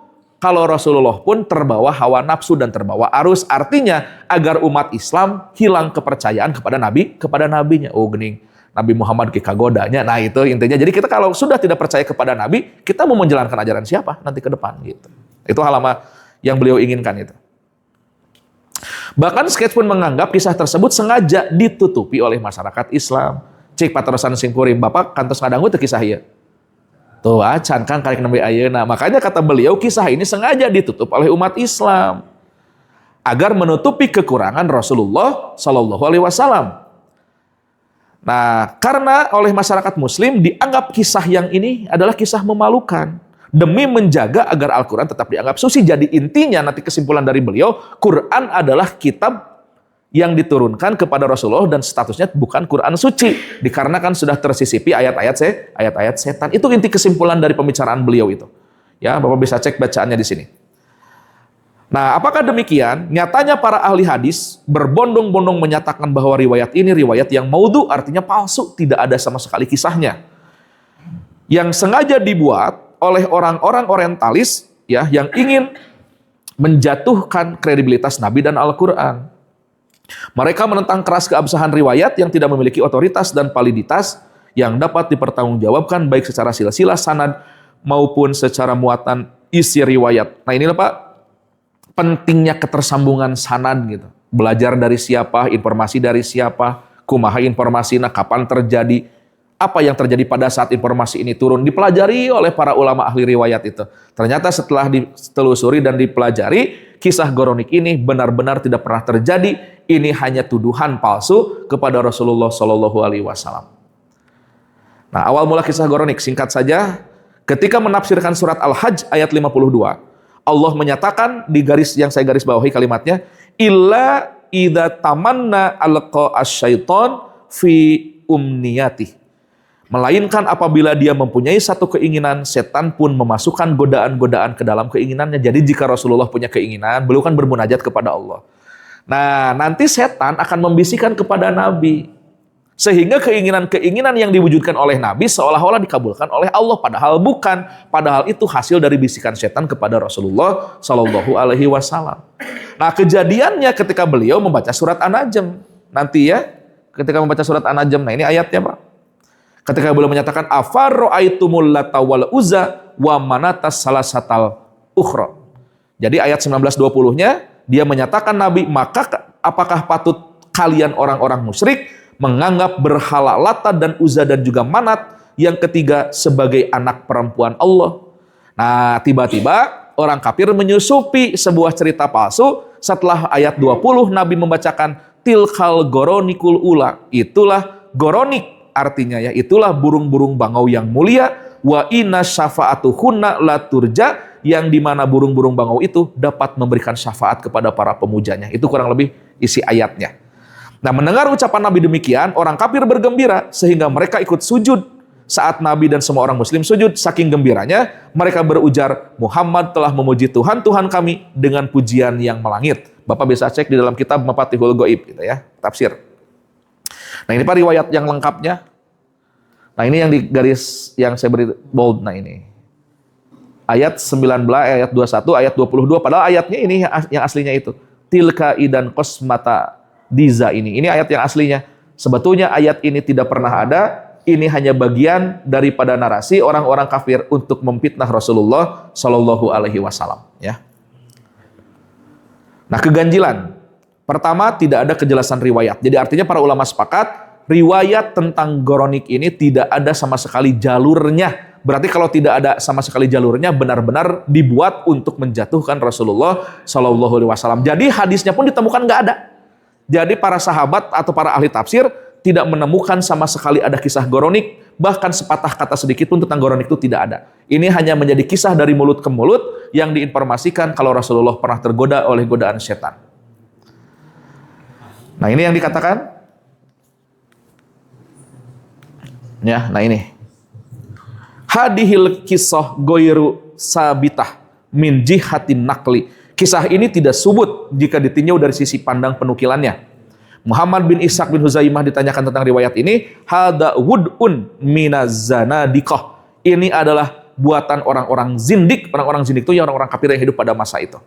kalau Rasulullah pun terbawa hawa nafsu dan terbawa arus. Artinya agar umat Islam hilang kepercayaan kepada nabinya. Oh gening, Nabi Muhammad kagodanya. Nah itu intinya. Jadi kita kalau sudah tidak percaya kepada Nabi, kita mau menjalankan ajaran siapa nanti ke depan gitu. Itu halaman yang beliau inginkan itu. Bahkan Sketch pun menganggap kisah tersebut sengaja ditutupi oleh masyarakat Islam. Cik patrosan singkurim, Bapak kantos ngadangu teu kisah ieu. Tuh acan kan karek nembe ayeuna. Makanya kata beliau kisah ini sengaja ditutup oleh umat Islam agar menutupi kekurangan Rasulullah Shallallahu Alaihi Wasallam. Nah, karena oleh masyarakat Muslim dianggap kisah yang ini adalah kisah memalukan demi menjaga agar Al-Quran tetap dianggap suci. Jadi intinya nanti kesimpulan dari beliau, Quran adalah kitab yang diturunkan kepada Rasulullah dan statusnya bukan Quran suci, dikarenakan sudah tersisipi ayat-ayat setan. Itu inti kesimpulan dari pembicaraan beliau itu. Ya, Bapak bisa cek bacaannya di sini. Nah, apakah demikian? Nyatanya para ahli hadis berbondong-bondong menyatakan bahwa riwayat ini riwayat yang maudhu, artinya palsu, tidak ada sama sekali kisahnya. Yang sengaja dibuat oleh orang-orang orientalis ya yang ingin menjatuhkan kredibilitas Nabi dan Al-Quran. Mereka menentang keras keabsahan riwayat yang tidak memiliki otoritas dan validitas yang dapat dipertanggungjawabkan baik secara silsilah sanad maupun secara muatan isi riwayat. Nah inilah Pak, pentingnya ketersambungan sanad gitu. Belajar dari siapa, informasi dari siapa, kumaha informasi, nah kapan terjadi, apa yang terjadi pada saat informasi ini turun, dipelajari oleh para ulama ahli riwayat itu. Ternyata setelah ditelusuri dan dipelajari, kisah Ghoronik ini benar-benar tidak pernah terjadi. Ini hanya tuduhan palsu kepada Rasulullah Shallallahu Alaihi Wasallam. Nah, awal mula kisah Ghoronik singkat saja. Ketika menafsirkan surat Al-Hajj ayat 52, Allah menyatakan di garis yang saya garis bawahi kalimatnya, illa idza tamanna alqa asyaiton fi umniyati. Melainkan apabila dia mempunyai satu keinginan, setan pun memasukkan godaan-godaan ke dalam keinginannya. Jadi jika Rasulullah punya keinginan, beliau kan bermunajat kepada Allah. Nah, nanti setan akan membisikkan kepada Nabi. Sehingga keinginan-keinginan yang diwujudkan oleh Nabi seolah-olah dikabulkan oleh Allah. Padahal bukan. Padahal itu hasil dari bisikan setan kepada Rasulullah Shallallahu Alaihi Wasallam. Nah, kejadiannya ketika beliau membaca surat An-Najm. Nanti ya, ketika membaca surat An-Najm. Nah, ini ayatnya Pak. Ketika beliau menyatakan afarra'aitumul lata wal uzza wa manatas salasatal ukhra. Jadi ayat 19-20-nya dia menyatakan Nabi, maka apakah patut kalian orang-orang musyrik menganggap berhala Lata dan Uzza dan juga Manat yang ketiga sebagai anak perempuan Allah. Nah, tiba-tiba orang kafir menyusupi sebuah cerita palsu. Setelah ayat 20 Nabi membacakan tilkal goronikul ula. Itulah Ghoronik, artinya ya itulah burung-burung bangau yang mulia. Wa inna syafa'atuhunna la turja, yang dimana burung-burung bangau itu dapat memberikan syafaat kepada para pemujanya. Itu kurang lebih isi ayatnya. Nah, mendengar ucapan Nabi demikian, orang kafir bergembira sehingga mereka ikut sujud. Saat Nabi dan semua orang muslim sujud, saking gembiranya mereka berujar, Muhammad telah memuji Tuhan kami dengan pujian yang melangit. Bapak bisa cek di dalam kitab Mafatihul Ghaib gitu ya, tafsir. Nah, ini Pak riwayat yang lengkapnya. Nah, ini yang di garis yang saya beri bold. Nah, ini ayat 19, ayat 21, ayat 22. Padahal ayatnya ini yang aslinya itu. Tilka idan kosmata diza ini. Ini ayat yang aslinya. Sebetulnya ayat ini tidak pernah ada. Ini hanya bagian daripada narasi orang-orang kafir untuk memfitnah Rasulullah Shallallahu Alaihi Wasallam. Ya. Nah, keganjilan. Pertama, tidak ada kejelasan riwayat. Jadi artinya para ulama sepakat, riwayat tentang Ghoronik ini tidak ada sama sekali jalurnya Berarti kalau tidak ada sama sekali jalurnya, benar-benar dibuat untuk menjatuhkan Rasulullah Shallallahu Alaihi Wasallam. Jadi hadisnya pun ditemukan nggak ada. Jadi para sahabat atau para ahli tafsir tidak menemukan sama sekali ada kisah goronik, bahkan sepatah kata sedikit pun tentang goronik itu tidak ada. Ini hanya menjadi kisah dari mulut ke mulut yang diinformasikan kalau Rasulullah pernah tergoda oleh godaan setan. Nah ini yang dikatakan. Ya, nah ini. Hadihil kisah goiru sabitah min jihatin nakli. Kisah ini tidak subut jika ditinjau dari sisi pandang penukilannya. Muhammad bin Ishaq bin Huzaimah ditanyakan tentang riwayat ini. Hada wud'un minazanadiqah. Ini adalah buatan orang-orang zindik. Orang-orang zindik itu ya orang-orang kafir yang hidup pada masa itu.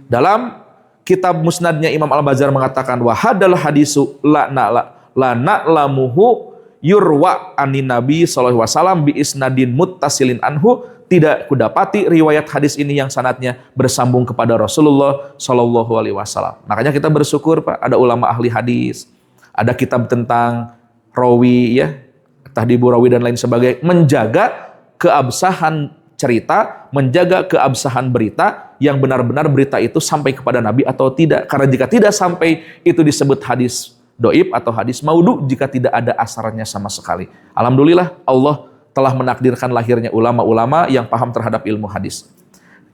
Dalam kitab musnadnya Imam Al-Bazar mengatakan wahadal hadisu la na'lamuhu yurwa anin Nabi sallallahu alaihi wasallam bi isnadin muttasilin anhu. Tidak kudapati riwayat hadis ini yang sanadnya bersambung kepada Rasulullah sallallahu alaihi wasallam. Makanya kita bersyukur Pak, ada ulama ahli hadis, ada kitab tentang rawi ya, tahdibu rawi dan lain sebagainya, menjaga keabsahan cerita, menjaga keabsahan berita yang benar-benar berita itu sampai kepada Nabi atau tidak. Karena jika tidak sampai, itu disebut hadis doib atau hadis maudhu jika tidak ada asarnya sama sekali. Alhamdulillah Allah telah menakdirkan lahirnya ulama-ulama yang paham terhadap ilmu hadis.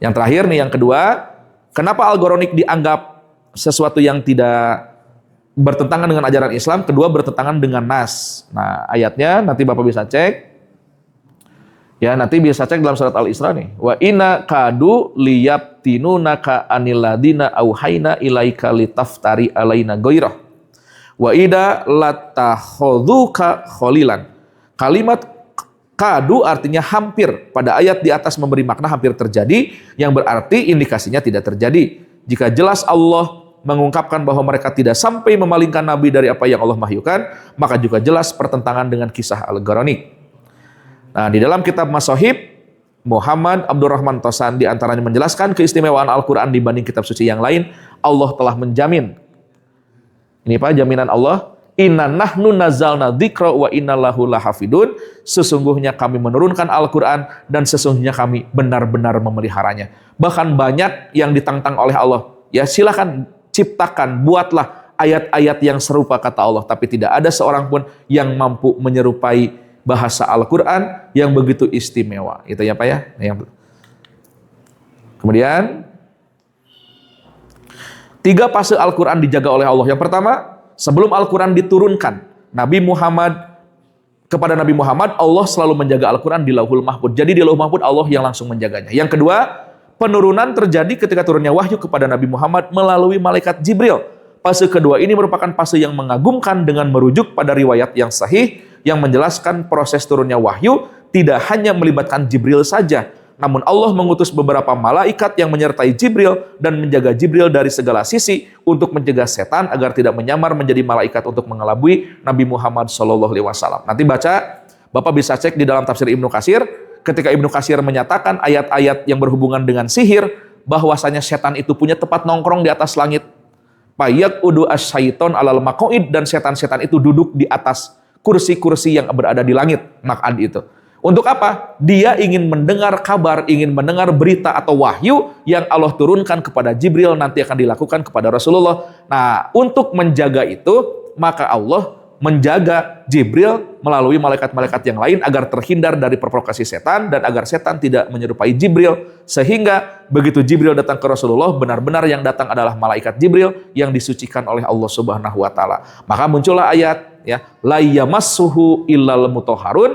Yang terakhir nih, yang kedua, kenapa Al-Ghoronik dianggap sesuatu yang tidak bertentangan dengan ajaran Islam? Kedua, bertentangan dengan nas. Nah, ayatnya nanti Bapak bisa cek. Ya, nanti bisa cek dalam surat Al-Isra nih. Wa inna kadu liyabtinunaka anil ladina auhayna ilaika litaftari alaina ghairah. Wa ida latakhuduka kholilan. Kalimat kadu artinya hampir. Pada ayat di atas memberi makna hampir terjadi, yang berarti indikasinya tidak terjadi. Jika jelas Allah mengungkapkan bahwa mereka tidak sampai memalingkan Nabi dari apa yang Allah wahyukan, maka juga jelas pertentangan dengan kisah Al-Ghoronik. Nah, di dalam kitab Masahib, Muhammad Abdurrahman Tosan diantaranya menjelaskan keistimewaan Al-Quran dibanding kitab suci yang lain. Allah telah menjamin. Ini Pak, jaminan Allah. Inna nahnu nazalna dzikra wa inna lahu lahafidun. Sesungguhnya kami menurunkan Al-Quran dan sesungguhnya kami benar-benar memeliharanya. Bahkan banyak yang ditantang oleh Allah. Ya silakan ciptakan, buatlah ayat-ayat yang serupa kata Allah. Tapi tidak ada seorang pun yang mampu menyerupai bahasa Al-Quran yang begitu istimewa. Itu ya Pak ya. Kemudian 3 fase Al-Quran dijaga oleh Allah. Yang pertama, sebelum Al-Quran diturunkan, kepada Nabi Muhammad, Allah selalu menjaga Al-Quran di Lauhul Mahfudz. Jadi di Lauhul Mahfudz Allah yang langsung menjaganya. Yang kedua, penurunan terjadi ketika turunnya wahyu kepada Nabi Muhammad melalui malaikat Jibril. Fase kedua ini merupakan fase yang mengagumkan dengan merujuk pada riwayat yang sahih yang menjelaskan proses turunnya wahyu tidak hanya melibatkan Jibril saja, namun Allah mengutus beberapa malaikat yang menyertai Jibril dan menjaga Jibril dari segala sisi untuk mencegah setan agar tidak menyamar menjadi malaikat untuk mengelabui Nabi Muhammad SAW. Nanti Bapak bisa cek di dalam tafsir Ibnu Katsir, ketika Ibnu Katsir menyatakan ayat-ayat yang berhubungan dengan sihir, bahwasanya setan itu punya tempat nongkrong di atas langit. Payak udu asyaiton alal maqoid, dan setan-setan itu duduk di atas kursi-kursi yang berada di langit, maq'ad itu. Untuk apa? Dia ingin mendengar kabar, ingin mendengar berita atau wahyu yang Allah turunkan kepada Jibril nanti akan dilakukan kepada Rasulullah. Nah, untuk menjaga itu, maka Allah menjaga Jibril melalui malaikat-malaikat yang lain agar terhindar dari provokasi setan dan agar setan tidak menyerupai Jibril. Sehingga begitu Jibril datang ke Rasulullah, benar-benar yang datang adalah malaikat Jibril yang disucikan oleh Allah Subhanahu wa taala. Maka muncullah ayat ya, la yamassuhu illal mutahharun,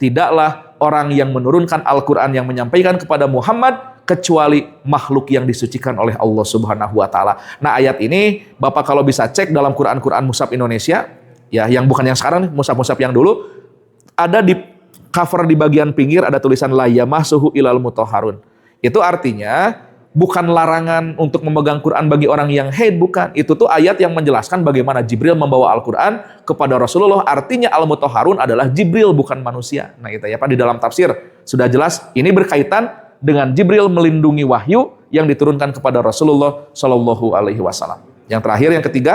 tidaklah orang yang menurunkan Al-Qur'an yang menyampaikan kepada Muhammad kecuali makhluk yang disucikan oleh Allah Subhanahu wa taala. Nah, ayat ini Bapak kalau bisa cek dalam Quran Mushaf Indonesia, ya, yang bukan yang sekarang, mushaf-mushaf yang dulu, ada di cover di bagian pinggir ada tulisan la yamassuhu illal mutahharun. Itu artinya bukan larangan untuk memegang Quran bagi orang yang haid, bukan. Itu tuh ayat yang menjelaskan bagaimana Jibril membawa Al-Quran kepada Rasulullah. Artinya Al-Mutahharun adalah Jibril, bukan manusia. Nah itu ya Pak, di dalam tafsir sudah jelas. Ini berkaitan dengan Jibril melindungi wahyu yang diturunkan kepada Rasulullah Shallallahu Alaihi Wasallam. Yang terakhir, yang ketiga,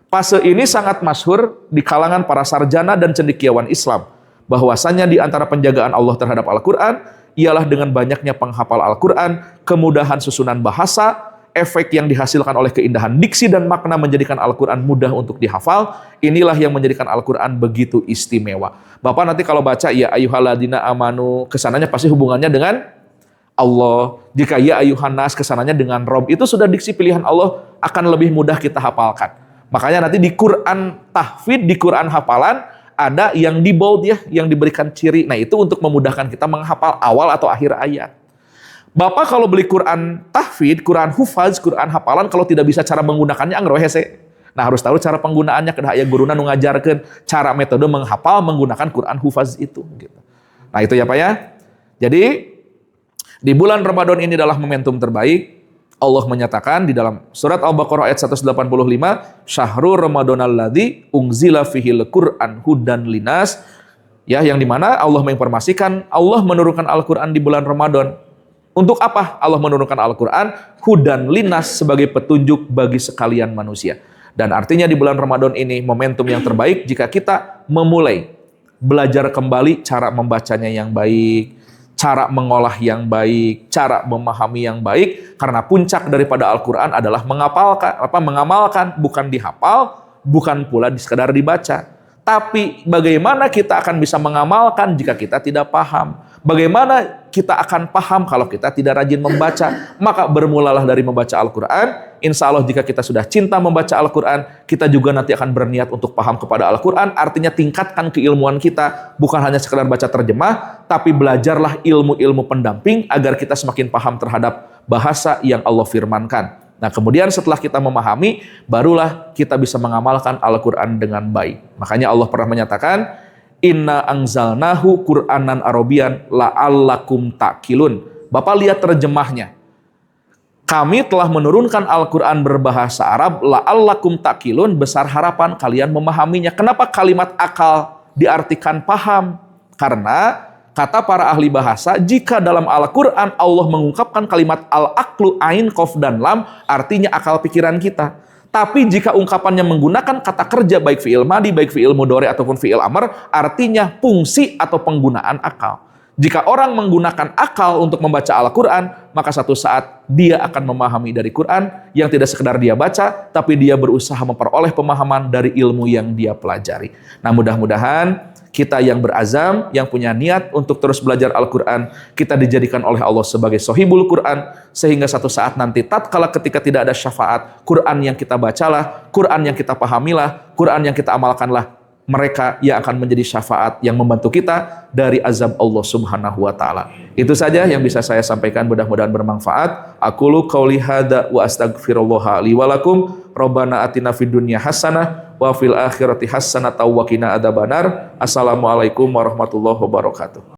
fase ini sangat masyhur di kalangan para sarjana dan cendekiawan Islam. bahwasanya di antara penjagaan Allah terhadap Al-Quran ialah dengan banyaknya penghafal Al-Quran, kemudahan susunan bahasa, efek yang dihasilkan oleh keindahan diksi dan makna menjadikan Al-Quran mudah untuk dihafal. Inilah yang menjadikan Al-Quran begitu istimewa. Bapak nanti kalau baca ya ayyuhalladzina amanu, kesananya pasti hubungannya dengan Allah. Jika ya ayyuhan nas, kesananya dengan Rob. Itu sudah diksi pilihan Allah, akan lebih mudah kita hafalkan. Makanya nanti di Quran tahfidz, di Quran hafalan, ada yang di bold ya, yang diberikan ciri. Nah itu untuk memudahkan kita menghafal awal atau akhir ayat. Bapak kalau beli Quran tahfidz, Quran hufaz, Quran hafalan, kalau tidak bisa cara menggunakannya, anggar hese. Nah harus tahu cara penggunaannya, kedah aya guruna nu ngajarkeun cara metode menghafal menggunakan Quran hufaz itu. Gitu. Nah itu ya Pak ya. Jadi di bulan Ramadan ini adalah momentum terbaik. Allah menyatakan di dalam surat Al-Baqarah ayat 185, Syahrul Ramadanalladzi unzila fihil Qur'an hudan linas. Ya, yang dimana Allah menginformasikan Allah menurunkan Al-Quran di bulan Ramadan. Untuk apa Allah menurunkan Al-Quran? Hudan linas, sebagai petunjuk bagi sekalian manusia. Dan artinya di bulan Ramadan ini momentum yang terbaik jika kita memulai belajar kembali cara membacanya yang baik, cara mengolah yang baik, cara memahami yang baik, karena puncak daripada Al-Quran adalah mengamalkan, bukan dihafal, bukan pula sekedar dibaca. Tapi bagaimana kita akan bisa mengamalkan jika kita tidak paham? Bagaimana kita akan paham kalau kita tidak rajin membaca? Maka bermulalah dari membaca Al-Quran. Insya Allah jika kita sudah cinta membaca Al-Quran, kita juga nanti akan berniat untuk paham kepada Al-Quran. Artinya tingkatkan keilmuan kita, bukan hanya sekedar baca terjemah, tapi belajarlah ilmu-ilmu pendamping agar kita semakin paham terhadap bahasa yang Allah firmankan. Nah kemudian setelah kita memahami, barulah kita bisa mengamalkan Al-Quran dengan baik. Makanya Allah pernah menyatakan, Inna anzalnahu Qur'anan Arabian la'allakum ta'qilun. Bapak lihat terjemahnya. Kami telah menurunkan Al-Quran berbahasa Arab, la'allakum ta'qilun, besar harapan kalian memahaminya. Kenapa kalimat akal diartikan paham? Karena kata para ahli bahasa, jika dalam Al-Quran Allah mengungkapkan kalimat al-aqlu, ain, qaf, dan lam, artinya akal pikiran kita. Tapi jika ungkapannya menggunakan kata kerja, baik fi'il madi, baik fi'il mudhari, ataupun fi'il amr, artinya fungsi atau penggunaan akal. Jika orang menggunakan akal untuk membaca Al-Quran, maka satu saat dia akan memahami dari Quran yang tidak sekedar dia baca, tapi dia berusaha memperoleh pemahaman dari ilmu yang dia pelajari. Nah mudah-mudahan kita yang berazam, yang punya niat untuk terus belajar Al-Quran, kita dijadikan oleh Allah sebagai sohibul Quran, sehingga satu saat nanti tatkala ketika tidak ada syafaat, Quran yang kita bacalah, Quran yang kita pahamilah, Quran yang kita amalkanlah, mereka yang akan menjadi syafaat yang membantu kita dari azab Allah Subhanahu wa taala. Itu saja yang bisa saya sampaikan, mudah-mudahan bermanfaat. Aqulu qauli hadza wa astaghfirullah li wa lakum. Rabbana atina fid dunya hasanah wa fil akhirati hasanah wa qina adzabannar. Assalamualaikum warahmatullahi wabarakatuh.